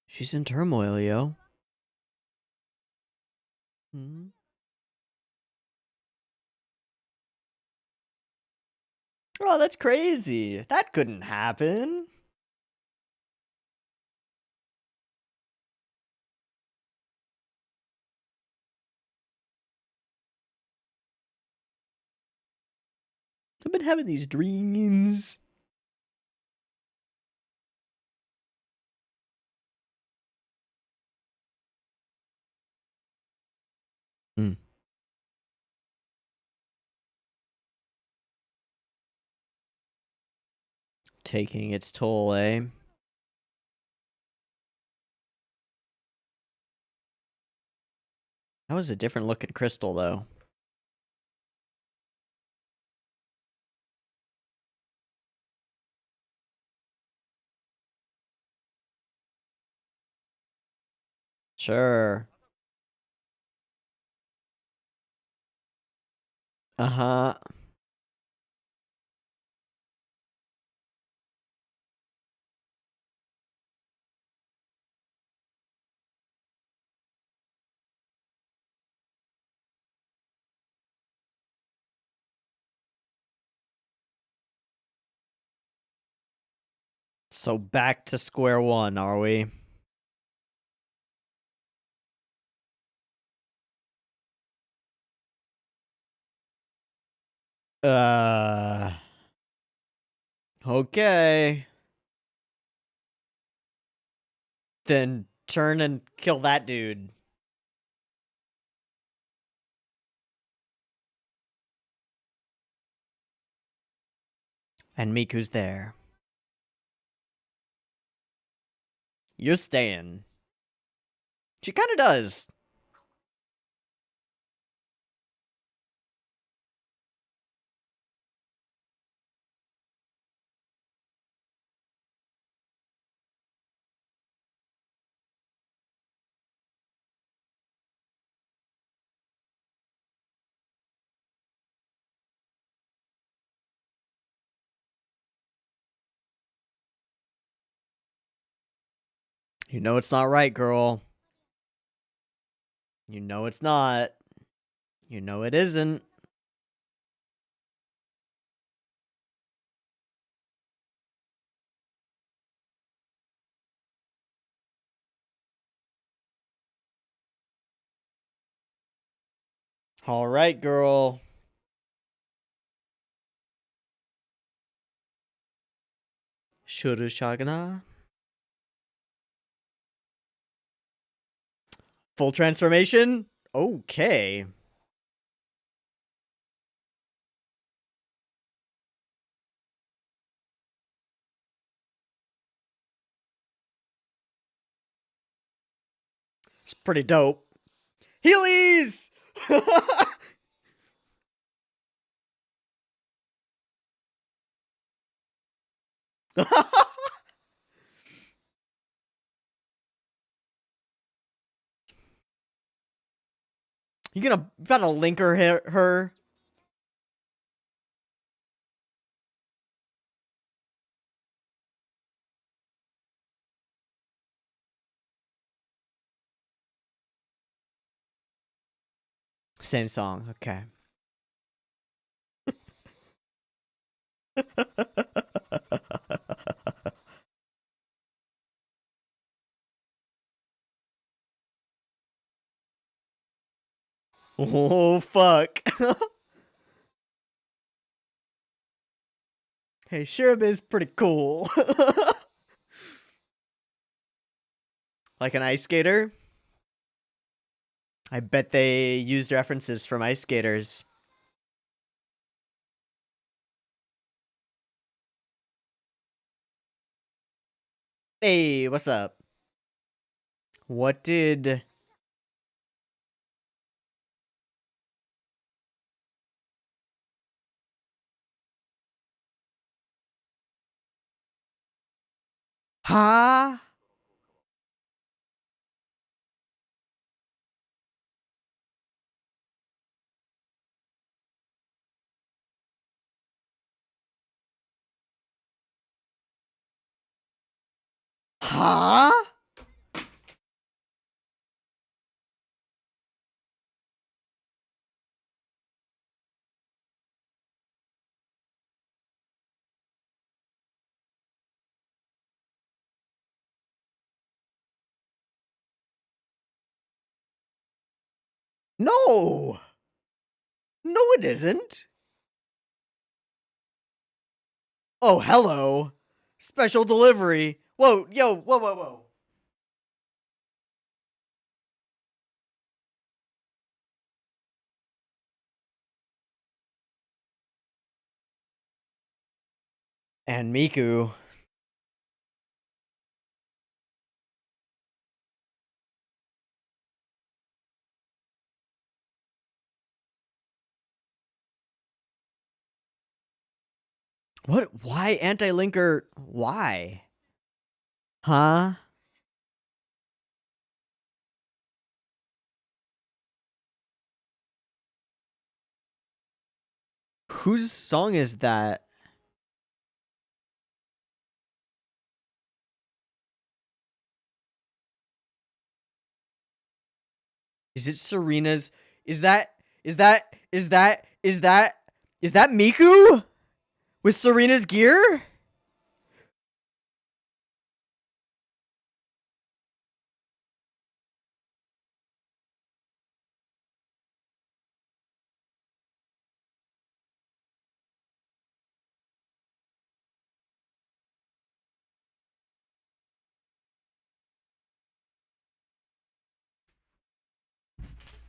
She's in turmoil, yo. Hmm. Oh, that's crazy. That couldn't happen. I've been having these dreams. Hmm. Taking its toll, eh? That was a different looking crystal, though. Sure. Uh-huh. So back to square one, are we? Uh... Okay. Then turn and kill that dude. And Miku's there. You're staying. She kind of does. You know it's not right, girl. You know it's not. You know it isn't. All right, girl. Shuru Shagana. Full transformation? Okay. It's pretty dope. Heelys! You gotta link her? Same song. Okay. Oh, fuck. Hey, Shirab is pretty cool. Like an ice skater? I bet they used references from ice skaters. Hey, what's up? What did... Huh? Huh? No! No, it isn't. Oh, hello. Special delivery. Whoa, yo, whoa, whoa, whoa. And Miku. What? Why anti-linker? Why? Huh? Whose song is that? Is it Serena's? Is that is that Miku with Serena's gear?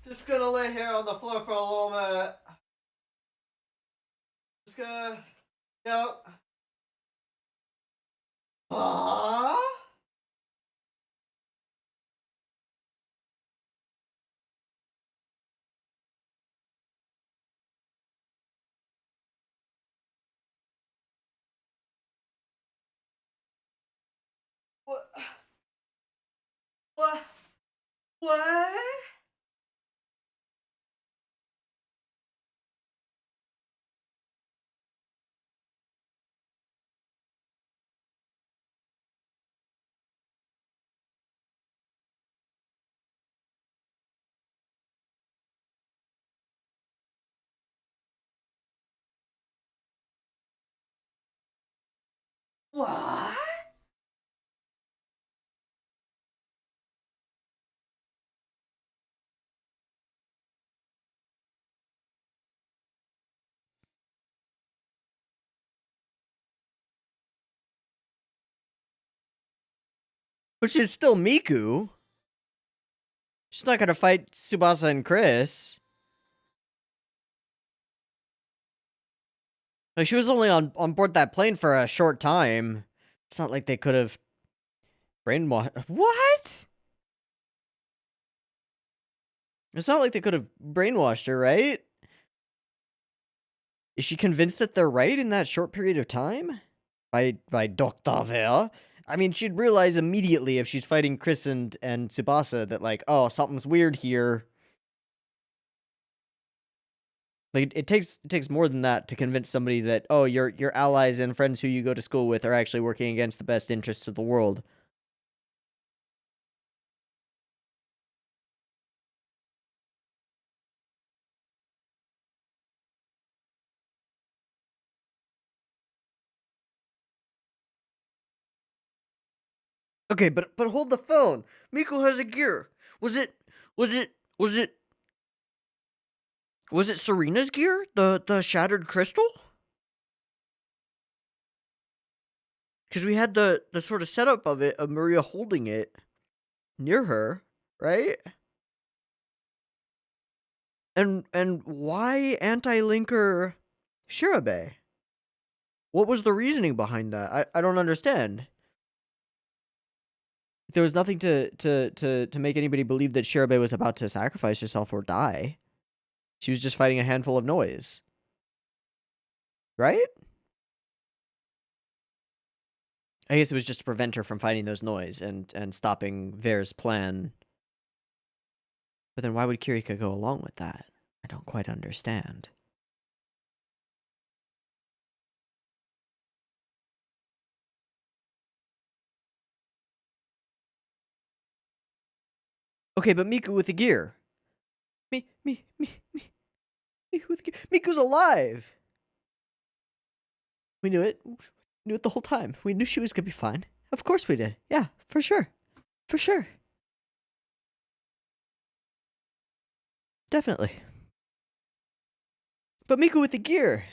Just gonna lay here on the floor for a little minute. Just gonna, yep. Huh? What? What? What? What? But she's still Miku. She's not gonna fight Tsubasa and Chris. Like, she was only on board that plane for a short time. It's not like they could have brainwashed. What? It's not like they could have brainwashed her, right? Is she convinced that they're right in that short period of time? By Dr. Ver? I mean, she'd realize immediately if she's fighting Chris and Tsubasa that, like, oh, something's weird here. Like, it takes more than that to convince somebody that, oh, your allies and friends who you go to school with are actually working against the best interests of the world. Okay, but hold the phone. Miku has a gear. Was it was it was it was it Serena's gear? The shattered crystal? Because we had the sort of setup of it of Maria holding it near her, right? And why anti-linker Shirabe? What was the reasoning behind that? I don't understand. There was nothing to make anybody believe that Shirabe was about to sacrifice herself or die. She was just fighting a handful of noise. Right? I guess it was just to prevent her from fighting those noise and stopping Ver's plan. But then why would Kirika go along with that? I don't quite understand. Okay, but Miku with the gear. Miku with the gear. Miku's alive! We knew it. We knew it the whole time. We knew she was gonna be fine. Of course we did. Yeah, for sure. For sure. Definitely. But Miku with the gear.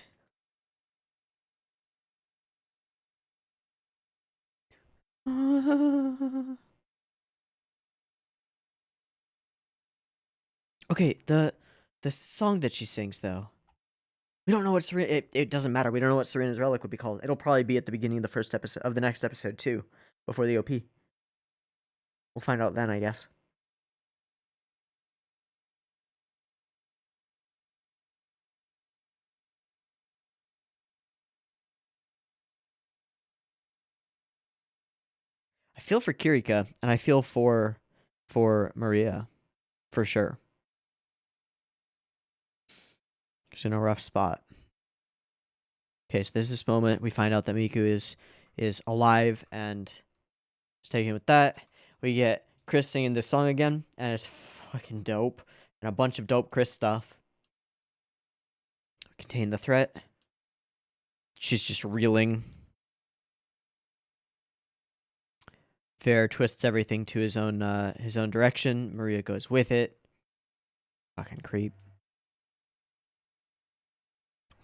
Okay, the song that she sings though. We don't know what Serena. It doesn't matter. We don't know what Serena's relic would be called. It'll probably be at the beginning of the first episode of the next episode too, before the OP. We'll find out then, I guess. I feel for Kirika, and I feel for Maria, for sure. She's in a rough spot. Okay, so there's this moment we find out that Miku is alive and is taken with that. We get Chris singing this song again, and it's fucking dope, and a bunch of dope Chris stuff. Contain the threat. She's just reeling. Fair twists everything to his own direction. Maria goes with it. Fucking creep.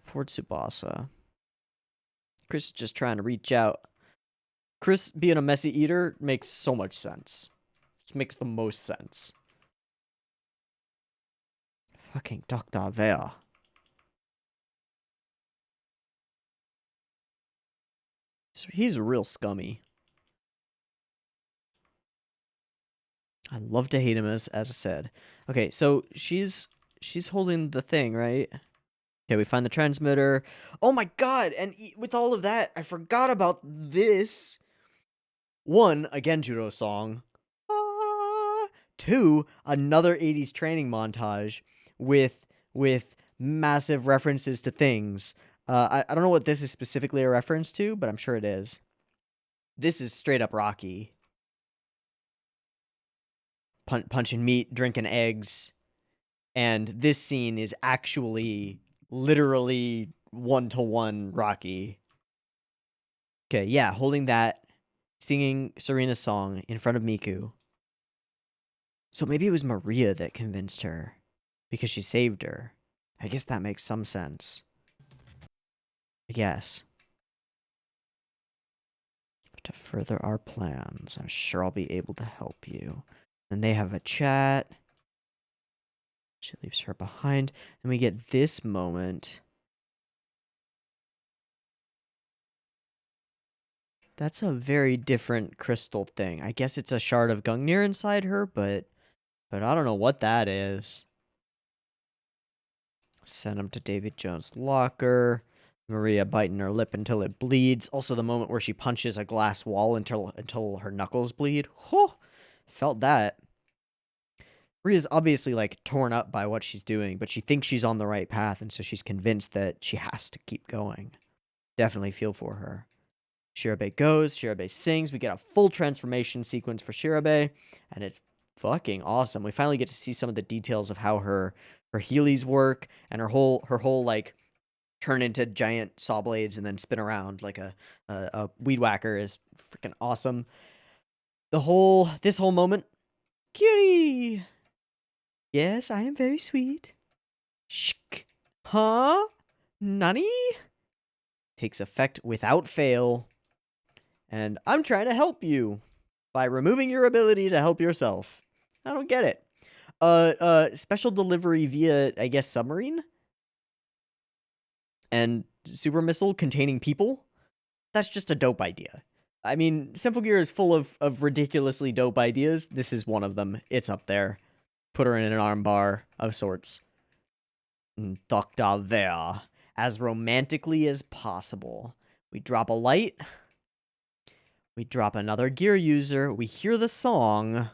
Poor Tsubasa. Chris is just trying to reach out. Chris being a messy eater makes so much sense. Just makes the most sense. Fucking Dr. Vea. He's real scummy. I love to hate him as I said. Okay, so she's holding the thing, right? Okay, we find the transmitter. Oh my god, and with all of that, I forgot about this. One, a Genjuro song. Ah. Two, another 80s training montage with massive references to things. I don't know what this is specifically a reference to, but I'm sure it is. This is straight up Rocky. Punching meat, drinking eggs. And this scene is actually literally 1-to-1 Rocky. Okay, yeah, holding that, singing Serena's song in front of Miku. So maybe it was Maria that convinced her because she saved her. I guess that makes some sense. I guess. To further our plans, I'm sure I'll be able to help you. And they have a chat. She leaves her behind. And we get this moment. That's a very different crystal thing. I guess it's a shard of Gungnir inside her, but I don't know what that is. Send him to David Jones' locker. Maria biting her lip until it bleeds. Also the moment where she punches a glass wall until her knuckles bleed. Whew, felt that. Maria's obviously like torn up by what she's doing, but she thinks she's on the right path, and so she's convinced that she has to keep going. Definitely feel for her. Shirabe goes, Shirabe sings. We get a full transformation sequence for Shirabe, and it's fucking awesome. We finally get to see some of the details of how her Heelys work, and her whole like turn into giant saw blades and then spin around like a weed whacker is freaking awesome. this whole moment, Cutie! Yes, I am very sweet. Shk. Huh? Nani? Takes effect without fail. And I'm trying to help you by removing your ability to help yourself. I don't get it. Special delivery via, I guess, submarine? And super missile containing people? That's just a dope idea. I mean, Symphogear is full of ridiculously dope ideas. This is one of them. It's up there. Put her in an armbar of sorts. Doctor there. As romantically as possible. We drop a light. We drop another gear user. We hear the song.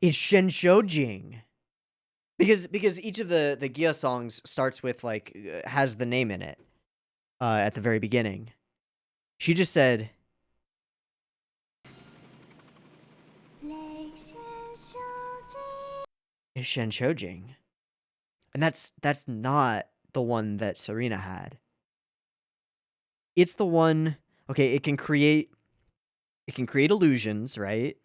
It's Shenshojing. Because each of the Gia songs starts with, like, has the name in it. At the very beginning. She just said... It's Shenshojing. And that's not the one that Serena had. It's the one... Okay, it can create illusions, right?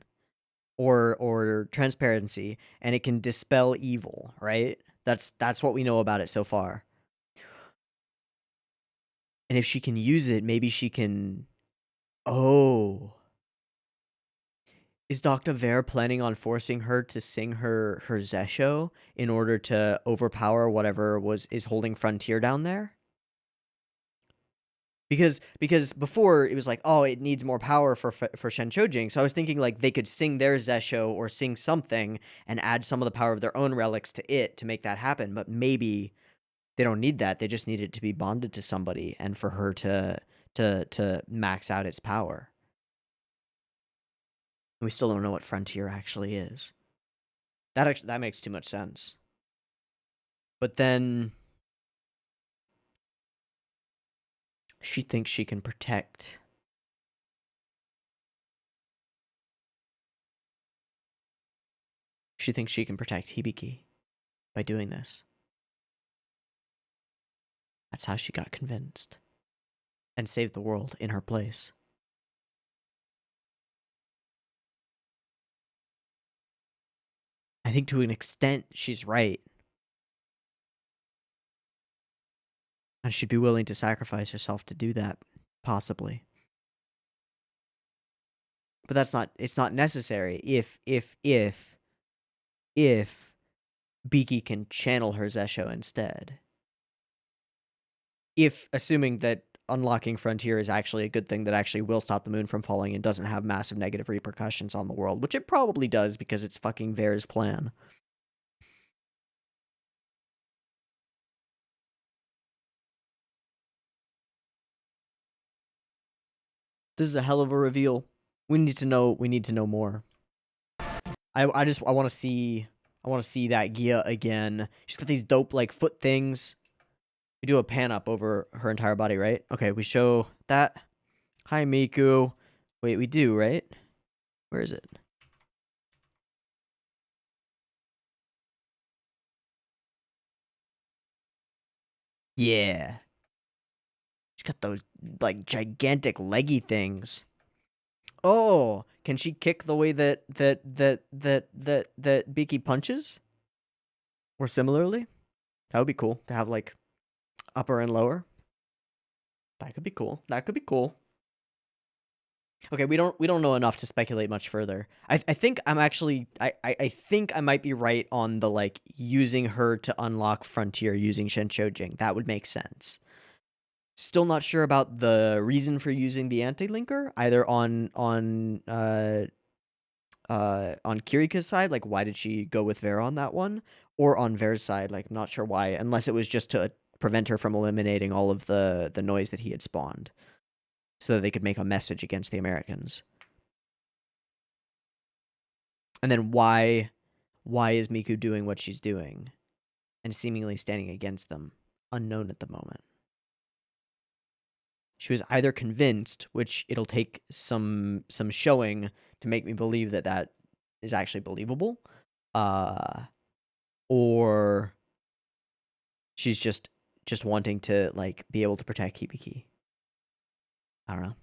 Or transparency, and it can dispel evil, right? That's what we know about it so far. And if she can use it, maybe she can... Oh. Is Dr. Vare planning on forcing her to sing her Zesho in order to overpower whatever is holding Frontier down there? Because before it was like, oh, it needs more power for Shenchojing. So I was thinking like they could sing their Zesho or sing something and add some of the power of their own relics to it to make that happen. But maybe they don't need that. They just need it to be bonded to somebody and for her to max out its power. And we still don't know what Frontier actually is. That makes too much sense. But then she thinks she can protect. She thinks she can protect Hibiki by doing this. That's how she got convinced. And saved the world in her place. I think to an extent, she's right. And she'd be willing to sacrifice herself to do that, possibly. But it's not necessary if Biki can channel her Zesho instead. Assuming that unlocking Frontier is actually a good thing that actually will stop the moon from falling and doesn't have massive negative repercussions on the world, which it probably does because it's fucking Vare's plan. This is a hell of a reveal. We need to know more. I want to see that Gia again. She's got these dope like foot things. We do a pan up over her entire body, right? Okay, we show that. Hi, Miku. Wait, we do, right? Where is it? Yeah. She's got those like gigantic leggy things. Oh, can she kick the way that Biki punches? Or similarly? That would be cool to have like upper and lower. That could be cool. That could be cool. Okay, we don't know enough to speculate much further. I think I'm actually I think I might be right on the like using her to unlock Frontier using Shenshojing. That would make sense. Still not sure about the reason for using the anti-linker, either on Kirika's side, like why did she go with Vera on that one, or on Vera's side, like I'm not sure why, unless it was just to prevent her from eliminating all of the noise that he had spawned, so that they could make a message against the Americans. And then why is Miku doing what she's doing, and seemingly standing against them, unknown at the moment. She was either convinced, which it'll take some showing to make me believe that is actually believable, or she's just just wanting to like be able to protect Hibiki. I don't know.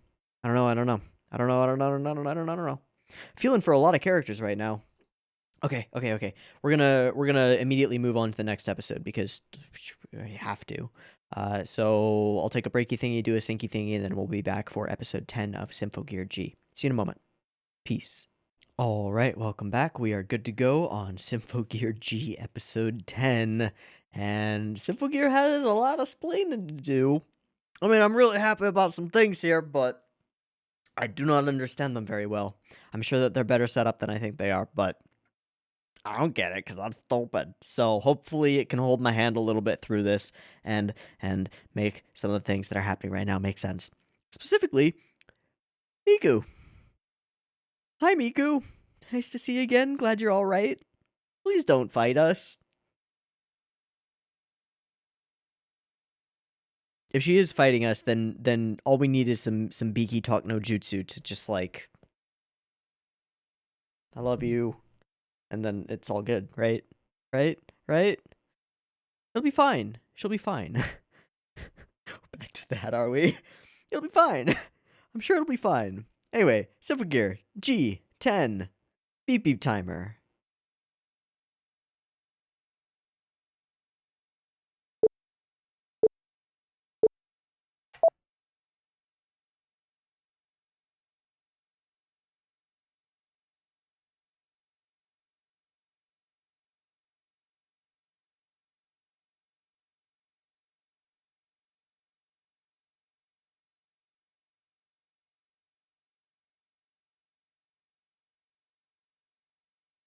I don't know. I don't know. I don't know. I don't know. I don't know. I don't know. I don't know. Feeling for a lot of characters right now. Okay. We're gonna immediately move on to the next episode because we have to. So I'll take a breaky thingy, do a sinky thingy, and then we'll be back for episode 10 of Symphogear G. See you in a moment. Peace. All right, welcome back. We are good to go on Symphogear G episode 10. And Symphogear has a lot of splaining to do. I mean, I'm really happy about some things here, but I do not understand them very well. I'm sure that they're better set up than I think they are, but I don't get it because I'm stupid. So hopefully it can hold my hand a little bit through this and make some of the things that are happening right now make sense. Specifically, Miku. Hi, Miku. Nice to see you again. Glad you're all right. Please don't fight us. If she is fighting us, then all we need is some Biki talk no jutsu to just like, I love you, and then it's all good, right? Right? Right? It'll be fine. She'll be fine. Back to that, are we? It'll be fine. I'm sure it'll be fine. Anyway, Symphogear G10 beep beep timer.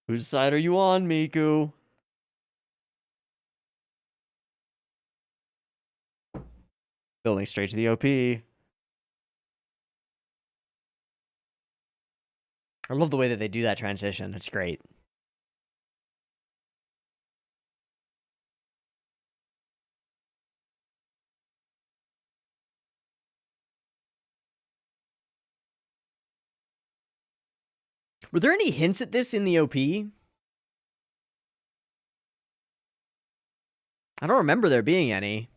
Whose side are you on, Miku? Building straight to the OP. I love the way that they do that transition. It's great. Were there any hints at this in the OP? I don't remember there being any.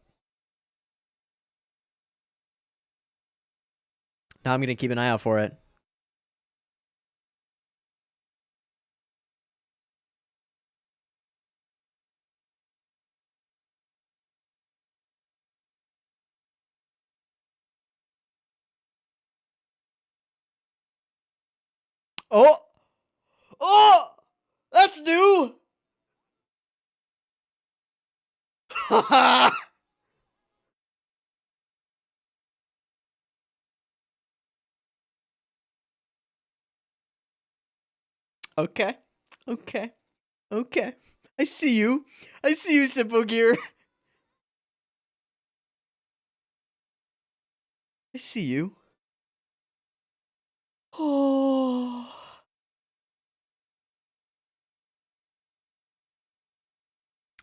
Now I'm going to keep an eye out for it. Oh! Oh! That's new! Okay. Okay. Okay. I see you. I see you, Symphogear. I see you. Oh.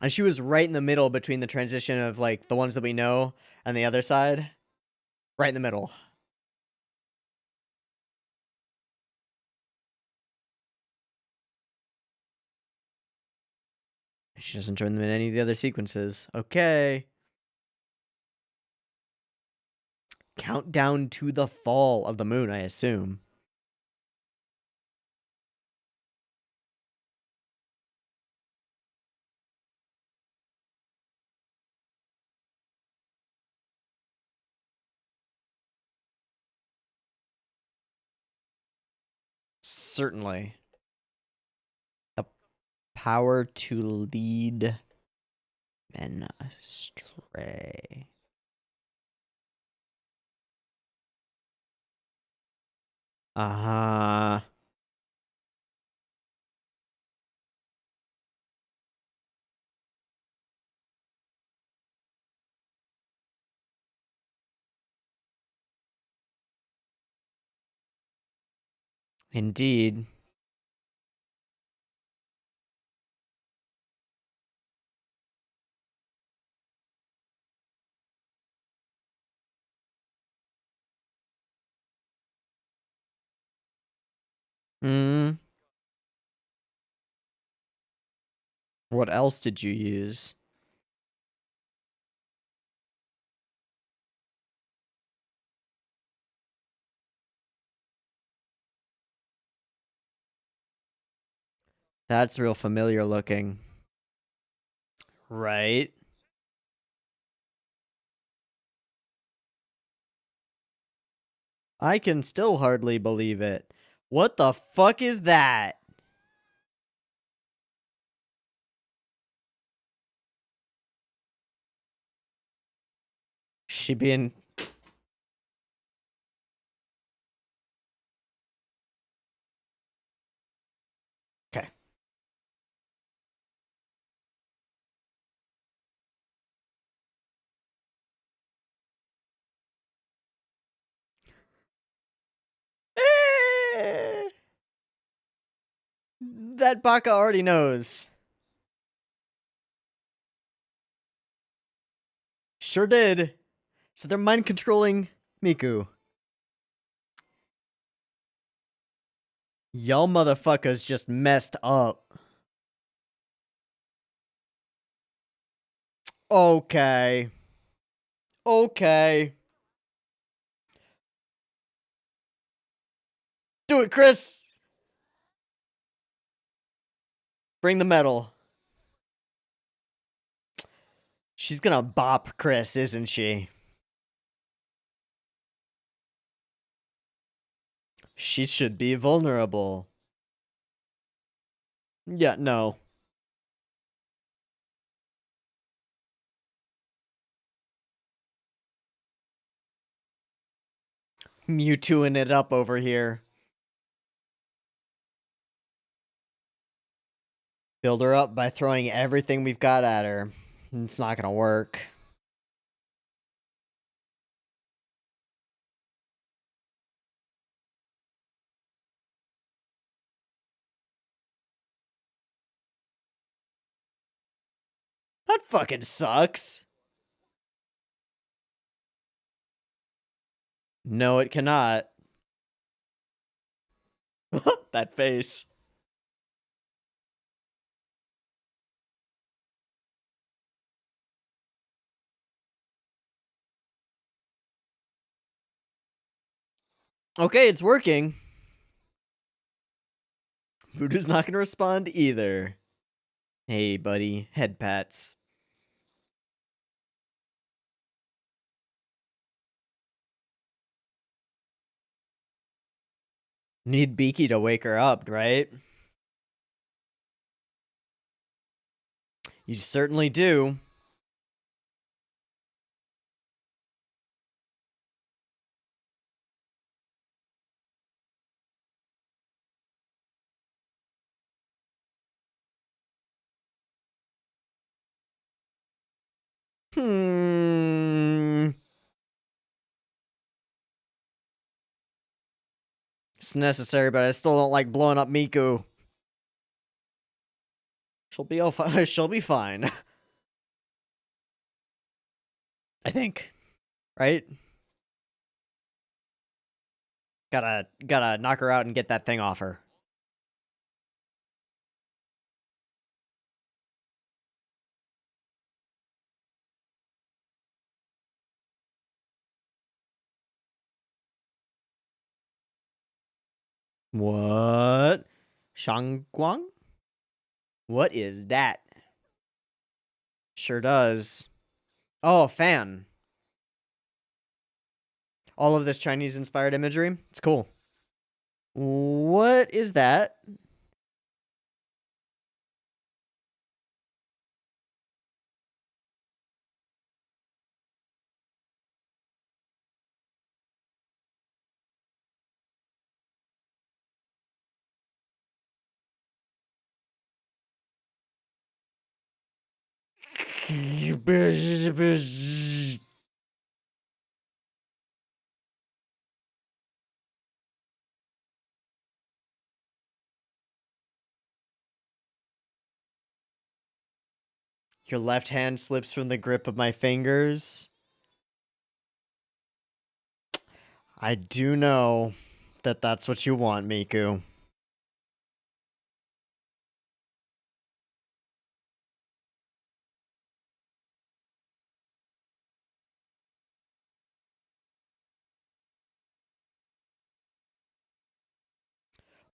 And she was right in the middle between the transition of like the ones that we know and the other side. Right in the middle. She doesn't join them in any of the other sequences. Okay. Countdown to the fall of the moon, I assume. Certainly. The power to lead men astray. Uh-huh. Indeed. Hmm. What else did you use? That's real familiar looking. Right? I can still hardly believe it. What the fuck is that? She being... Okay. That Baka already knows. Sure did. So they're mind controlling Miku. Y'all motherfuckers just messed up. Okay. Okay. Do it, Chris! Bring the medal. She's gonna bop Chris, isn't she? She should be vulnerable. Yeah, no. Mewtwoing it up over here. Build her up by throwing everything we've got at her. It's not gonna work. That fucking sucks. No, it cannot. That face. Okay, it's working. Voodoo's not gonna respond either. Hey, buddy. Head pats. Need Beaky to wake her up, right? You certainly do. Hmm. It's necessary, but I still don't like blowing up Miku. She'll be she'll be fine. I think. Right? Gotta knock her out and get that thing off her. What? Shangguang? What is that? Sure does. Oh, a fan. All of this Chinese inspired imagery. It's cool. What is that? Your left hand slips from the grip of my fingers. I do know that that's what you want, Miku.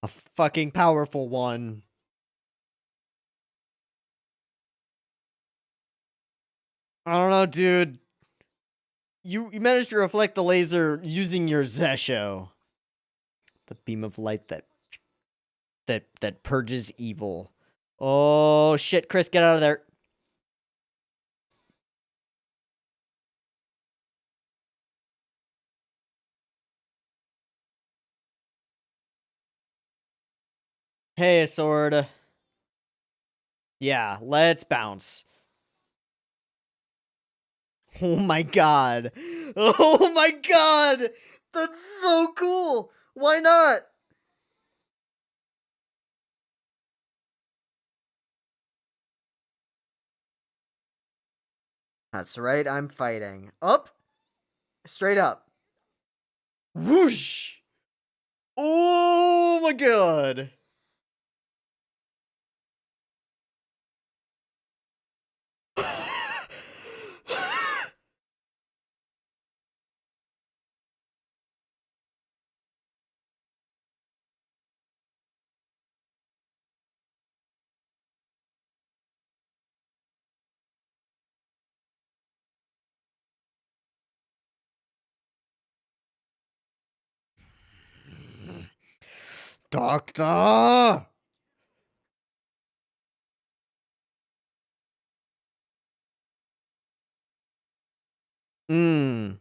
A fucking powerful one. I don't know, dude. You managed to reflect the laser using your Zesho. The beam of light that purges evil. Oh shit, Chris, get out of there. Hey, sword. Yeah, let's bounce. Oh my god. Oh my god. That's so cool. Why not? That's right, I'm fighting. Up. Straight up. Whoosh. Oh my god. Doctor! Mmm.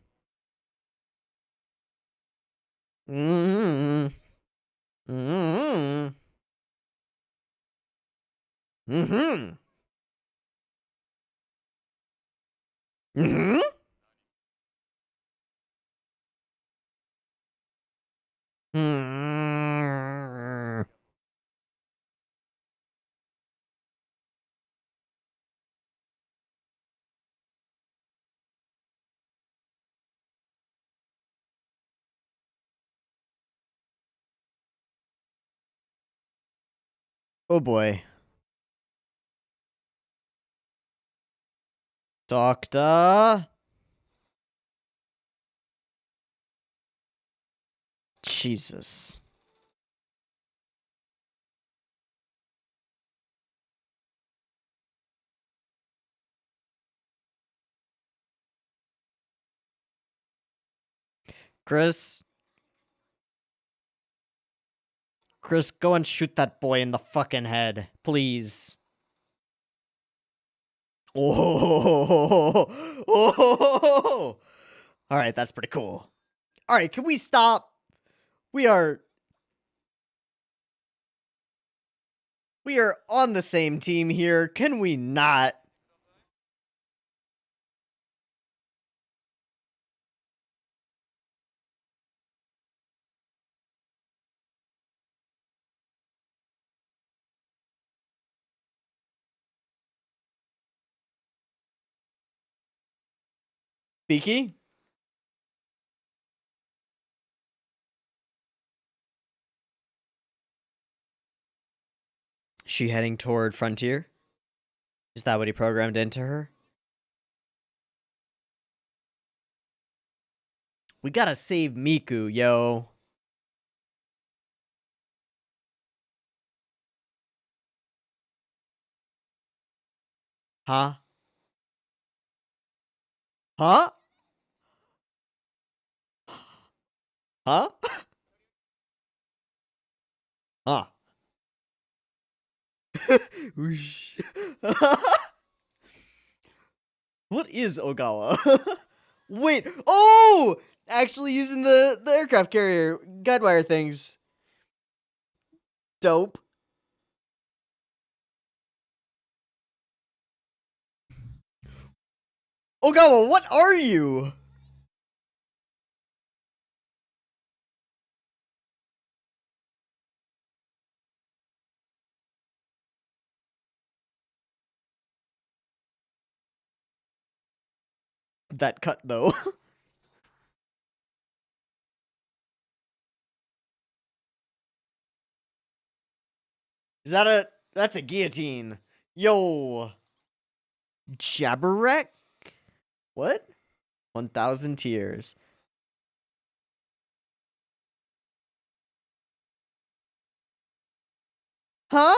Mmm. Mmm. Mmm. Mmm. Mmm. Oh boy. Doctor? Jesus. Chris? Chris, go and shoot that boy in the fucking head. Please. Oh. Oh. Alright, that's pretty cool. Alright, can we stop? We are on the same team here. Can we not? Beaky? She heading toward Frontier? Is that what he programmed into her? We gotta save Miku, yo. Huh? Huh? Huh? Huh. Whoosh. What is Ogawa? Wait. Oh! Actually using the aircraft carrier guidewire things. Dope. Ogawa, what are you? That cut though. Is that that's a guillotine. Yo. Jabberek? What? 1,000 tears. Huh?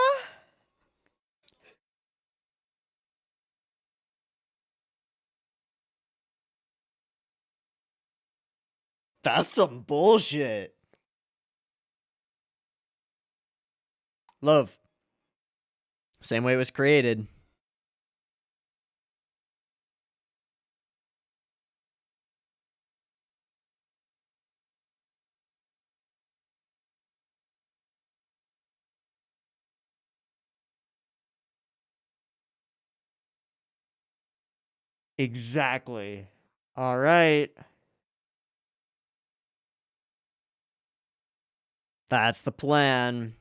That's some bullshit. Love. Same way it was created. Exactly. All right. That's the plan.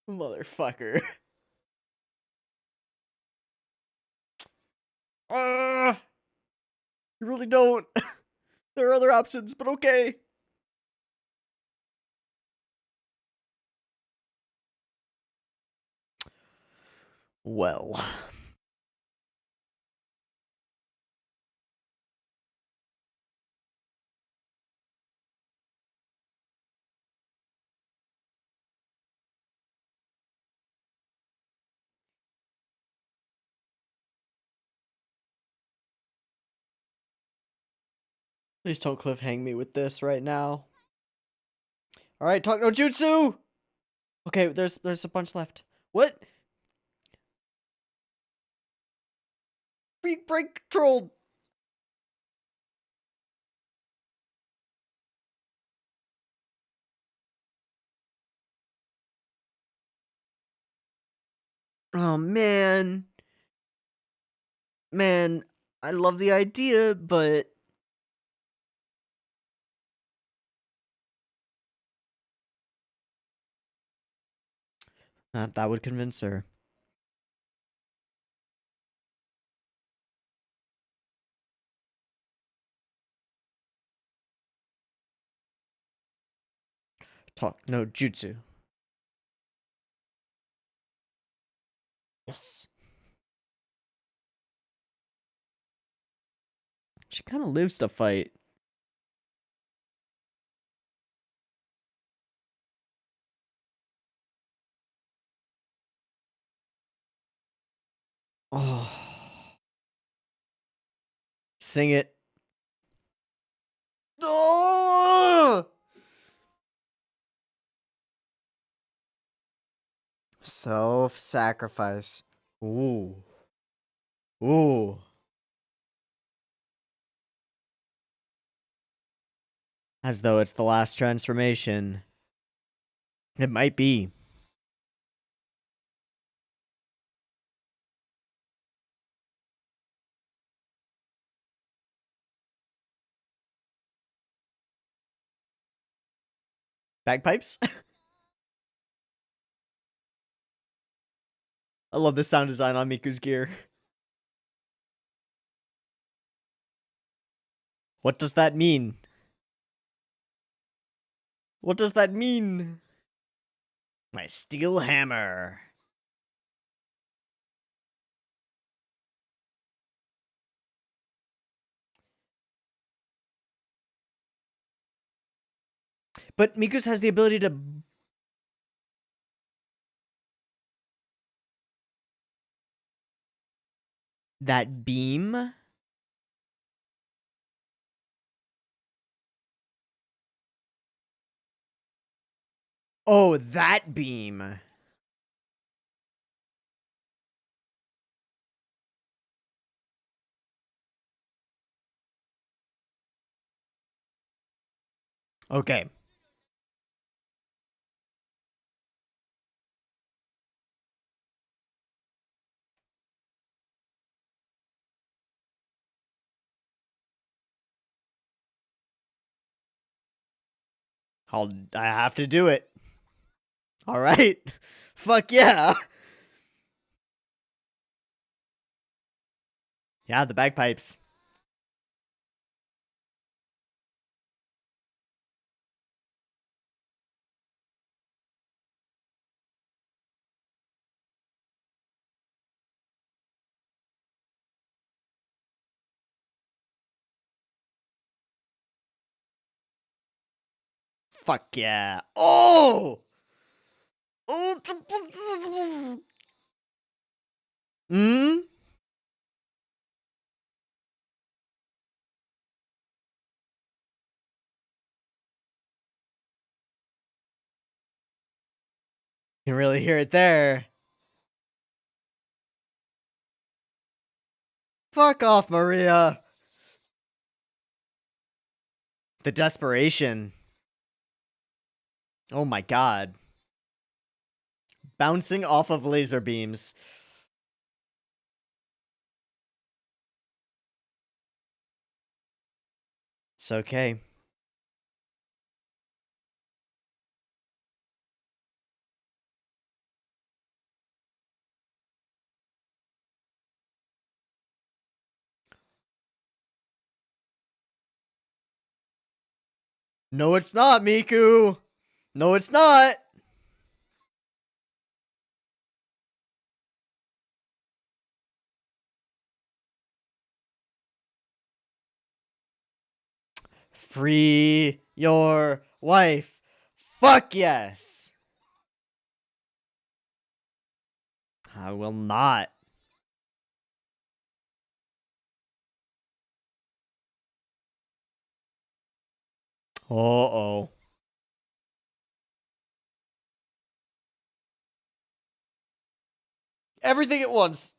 Motherfucker. You really don't. There are other options, but okay. Well. Please don't cliffhang me with this right now. All right, talk no jutsu. Okay, there's a bunch left. What? Freak break controlled. Oh man. Man, I love the idea, but that would convince her. Talk no jutsu. Yes. She kind of lives to fight. Oh. Sing it. Oh! Self-sacrifice. Ooh. Ooh. As though it's the last transformation. It might be. Bagpipes? I love the sound design on Miku's gear. What does that mean? What does that mean? My steel hammer. But Miku's has the ability to... That beam? Oh, that beam. Okay. I have to do it. All right. Fuck yeah. Yeah, the bagpipes. Fuck yeah. Oh! Oh! Hmm? You can really hear it there. Fuck off, Maria. The desperation. Oh my god. Bouncing off of laser beams. It's okay. No, it's not, Miku. No, it's not. Free your wife. Fuck yes. I will not. Uh-oh. Everything at once.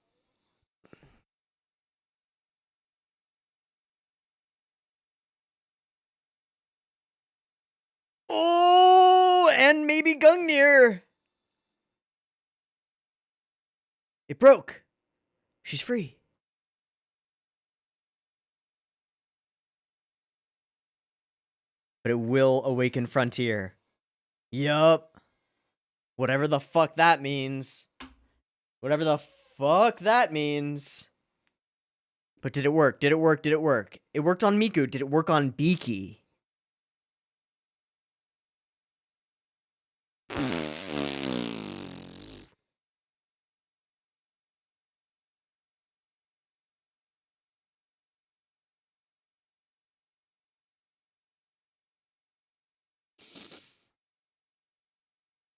Oh, and maybe Gungnir. It broke. She's free. But it will awaken Frontier. Yup. Whatever the fuck that means. Whatever the fuck that means. But did it work? Did it work? Did it work? It worked on Miku. Did it work on Beaky?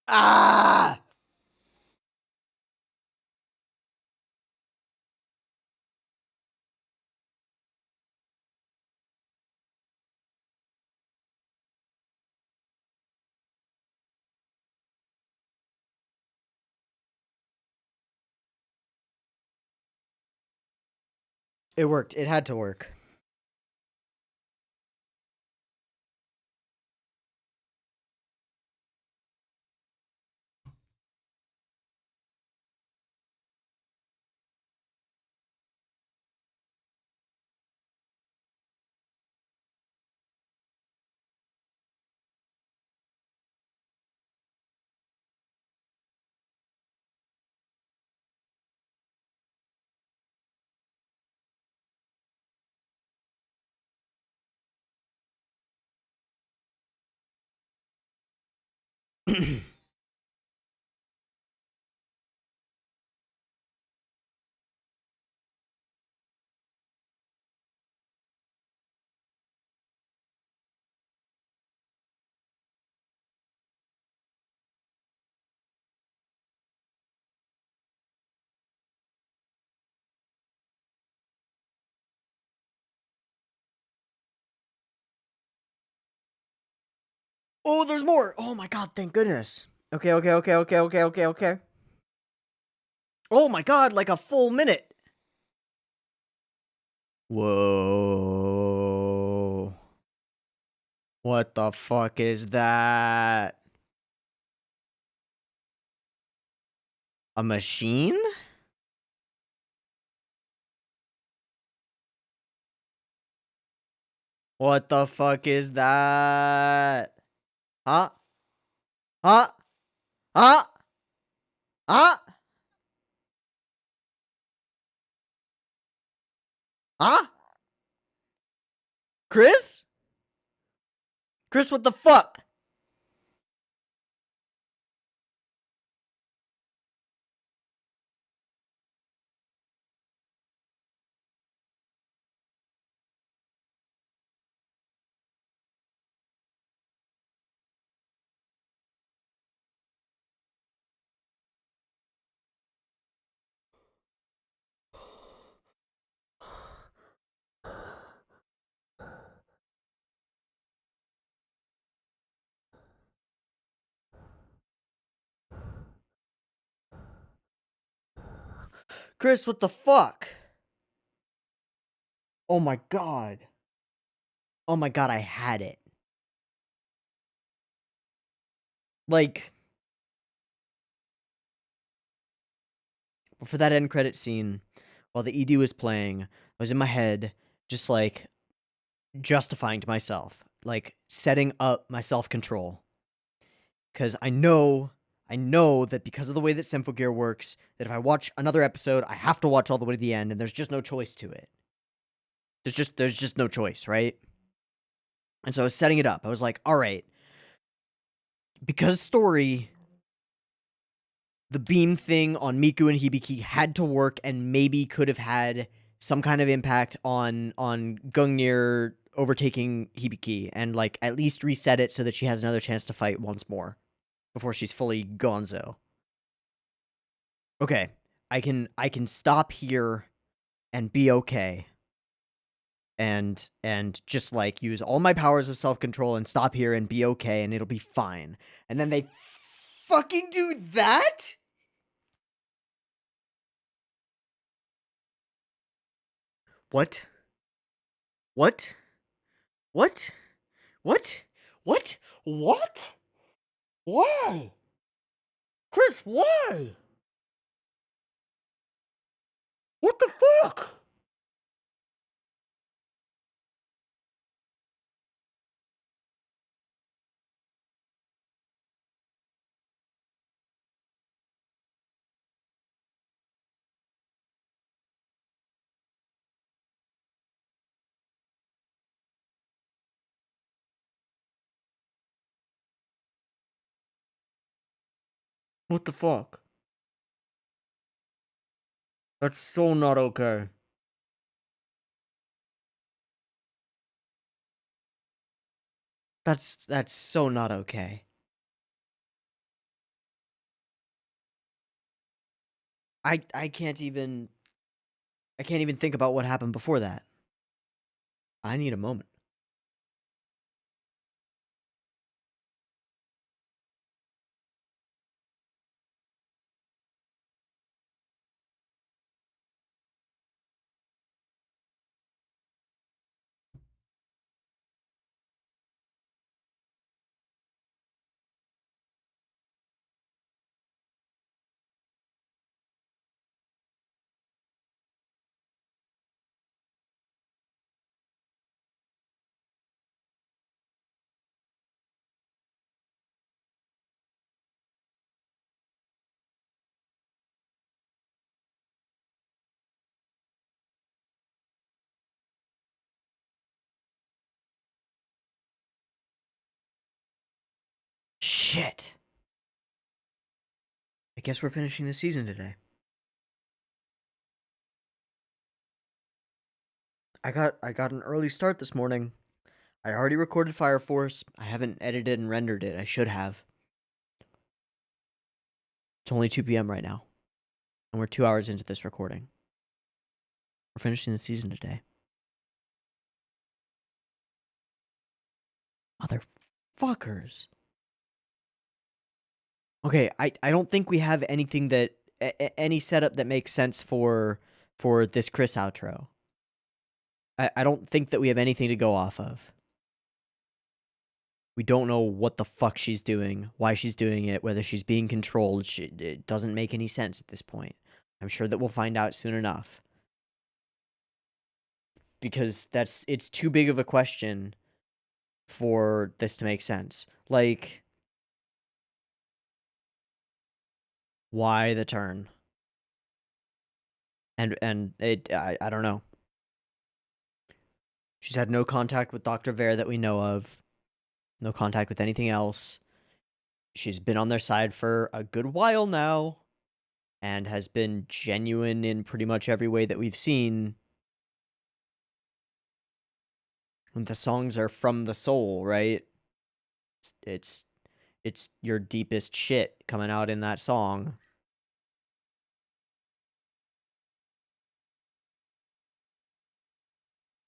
Ah! It worked. It had to work. Oh, there's more. Oh my god, thank goodness. Okay, okay, okay, okay, okay, okay, okay. Oh my god, like a full minute. Whoa. What the fuck is that? A machine? What the fuck is that? Huh? Huh? Huh? Huh? Huh? Chris? Chris, what the fuck? Chris, what the fuck? Oh my god. Oh my god, I had it. Like, for that end credit scene, while the ED was playing, I was in my head, just like, justifying to myself, like, setting up my self-control. Because I know that because of the way that Symphogear works, that if I watch another episode, I have to watch all the way to the end, and there's just no choice to it. There's just no choice, right? And so I was setting it up. I was like, all right, because story, the beam thing on Miku and Hibiki had to work and maybe could have had some kind of impact on Gungnir overtaking Hibiki and like at least reset it so that she has another chance to fight once more before she's fully gonzo. Okay, I can stop here and be okay. And just like use all my powers of self-control and stop here and be okay and it'll be fine. And then they fucking do that? What? What? What? What? What? What? Why? Chris, why? What the fuck? What the fuck? That's so not okay. That's so not okay. I can't even think about what happened before that. I need a moment. Shit. I guess we're finishing the season today. I got an early start this morning. I already recorded Fire Force. I haven't edited and rendered it. I should have. It's only 2 p.m. right now. And we're 2 hours into this recording. We're finishing the season today. Motherfuckers. Okay, I don't think we have anything that any setup that makes sense for this Chris outro. I don't think that we have anything to go off of. We don't know what the fuck she's doing, why she's doing it, whether she's being controlled. It doesn't make any sense at this point. I'm sure that we'll find out soon enough. Because it's too big of a question for this to make sense. Like, why the turn? And I don't know. She's had no contact with Dr. Vare that we know of. No contact with anything else. She's been on their side for a good while now and has been genuine in pretty much every way that we've seen. The songs are from the soul, right? It's your deepest shit coming out in that song.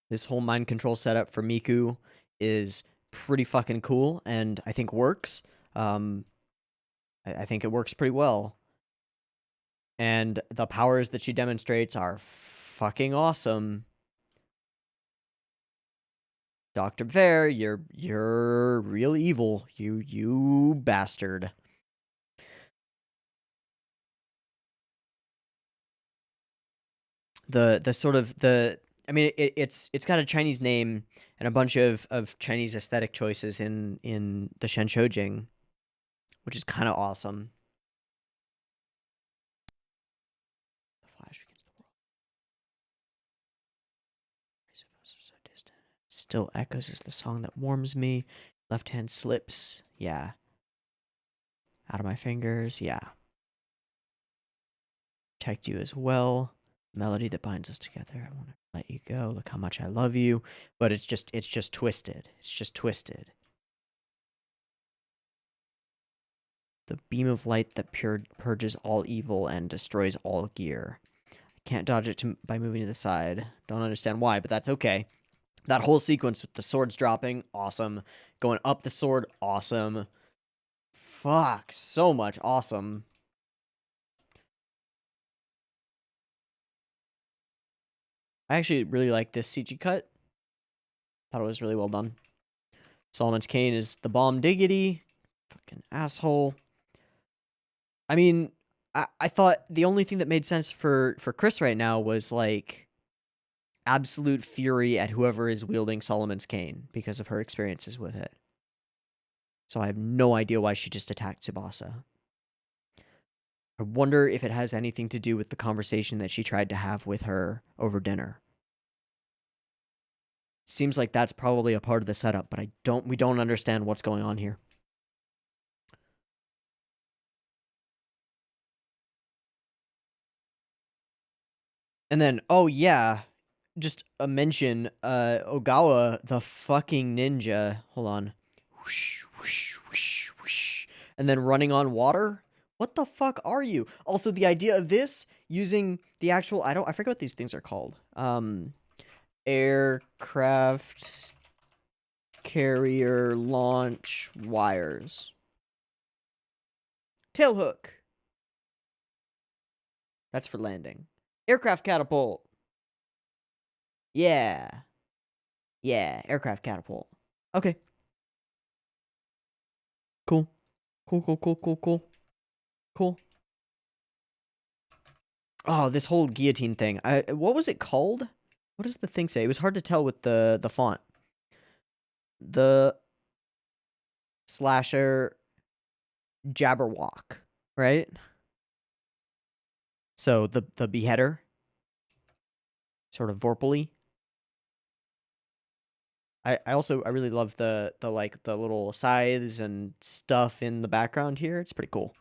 This whole mind control setup for Miku is pretty fucking cool and I think works. I think it works pretty well. And the powers that she demonstrates are fucking awesome. Dr. Ver, you're real evil. You bastard. The sort of the I mean it's got a Chinese name and a bunch of Chinese aesthetic choices in the Shenshojing, which is kind of awesome. The flash begins the world. So distant. Still echoes as the song that warms me. Left hand slips. Yeah. Out of my fingers. Yeah. Protect you as well. Melody that binds us together. I want to let you go. Look how much I love you. But it's just twisted. It's just twisted. The beam of light that purges all evil and destroys all gear. I can't dodge it by moving to the side. Don't understand why, but that's okay. That whole sequence with the swords dropping, awesome. Going up the sword, awesome. Fuck, so much awesome. I actually really like this CG cut. Thought it was really well done. Solomon's Cane is the bomb diggity. Fucking asshole. I mean, I thought the only thing that made sense for Chris right now was, like, absolute fury at whoever is wielding Solomon's Cane because of her experiences with it. So I have no idea why she just attacked Tsubasa. I wonder if it has anything to do with the conversation that she tried to have with her over dinner. Seems like that's probably a part of the setup, but we don't understand what's going on here. And then, oh yeah, just a mention, Ogawa, the fucking ninja. Hold on. Whoosh, whoosh, whoosh, whoosh. And then running on water? What the fuck are you? Also, the idea of this, using the actual, I forget what these things are called. Aircraft carrier launch wires. Tailhook. That's for landing. Aircraft catapult. Yeah. Yeah, aircraft catapult. Okay. Cool. Cool. Oh, this whole guillotine thing. What was it called? What does the thing say? It was hard to tell with the font. The slasher Jabberwock, right? So the beheader, sort of Vorpally. I really love the like the little scythes and stuff in the background here. It's pretty cool.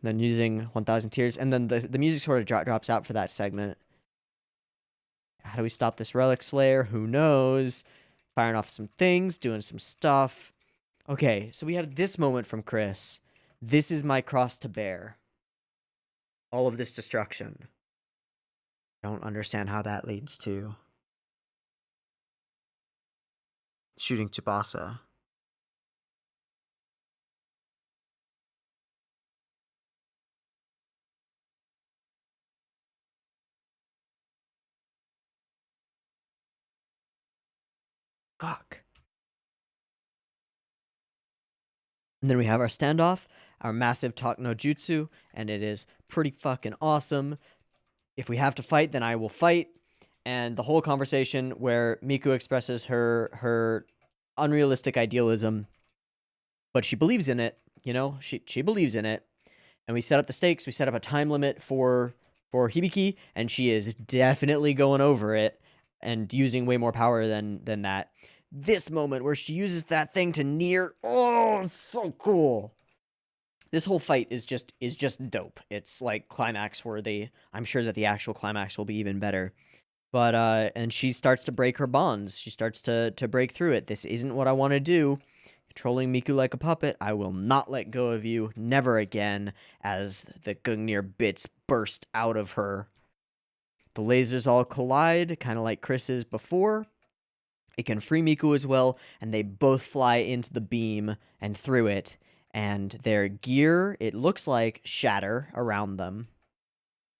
And then using 1000 Tears, and then the music sort of drops out for that segment. How do we stop this Relic Slayer? Who knows? Firing off some things, doing some stuff. Okay, so we have this moment from Chris. This is my cross to bear. All of this destruction. I don't understand how that leads to shooting Tsubasa. Fuck. And then we have our standoff, our massive talk no jutsu, and it is pretty fucking awesome. If we have to fight, then I will fight. And the whole conversation where Miku expresses her unrealistic idealism, but she believes in it, you know? She believes in it. And we set up the stakes, we set up a time limit for Hibiki, and she is definitely going over it and using way more power than that. This moment where she uses that thing to near, oh, so cool. This whole fight is just dope. It's like climax worthy. I'm sure that the actual climax will be even better. But and she starts to break her bonds. She starts to break through it. This isn't what I want to do. Controlling Miku like a puppet, I will not let go of you, never again, as the Gungnir bits burst out of her. The lasers all collide, kind of like Chris's before. It can free Miku as well, and they both fly into the beam and through it. And their gear, it looks like shatter around them,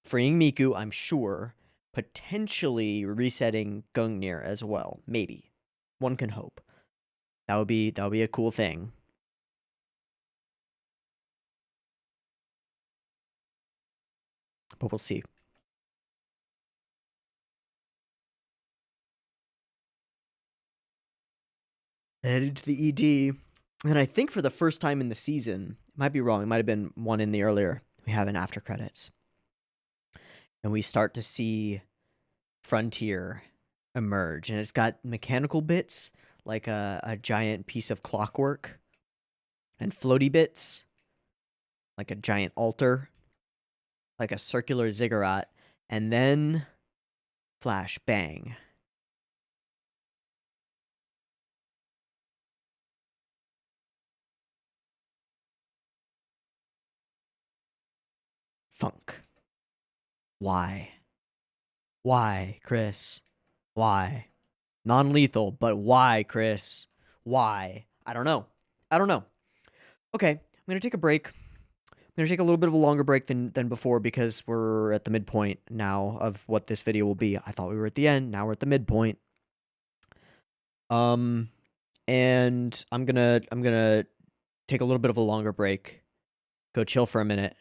freeing Miku, I'm sure, potentially resetting Gungnir as well. Maybe. One can hope. That would be a cool thing. But we'll see. Headed to the ED. And I think for the first time in the season, might be wrong, it might have been one in the earlier, we have an after credits. And we start to see Frontier emerge. And it's got mechanical bits, like a giant piece of clockwork, and floaty bits, like a giant altar, like a circular ziggurat, and then flash bang. Funk. Why? Why, Chris? Why? Non-lethal, but why, Chris? Why? I don't know. Okay, I'm gonna take a break. I'm gonna take a little bit of a longer break than before because we're at the midpoint now of what this video will be. I thought we were at the end. Now we're at the midpoint. And I'm gonna take a little bit of a longer break, go chill for a minute,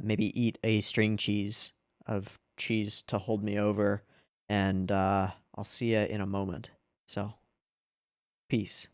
maybe eat a string cheese of cheese to hold me over, and I'll see you in a moment. So, peace.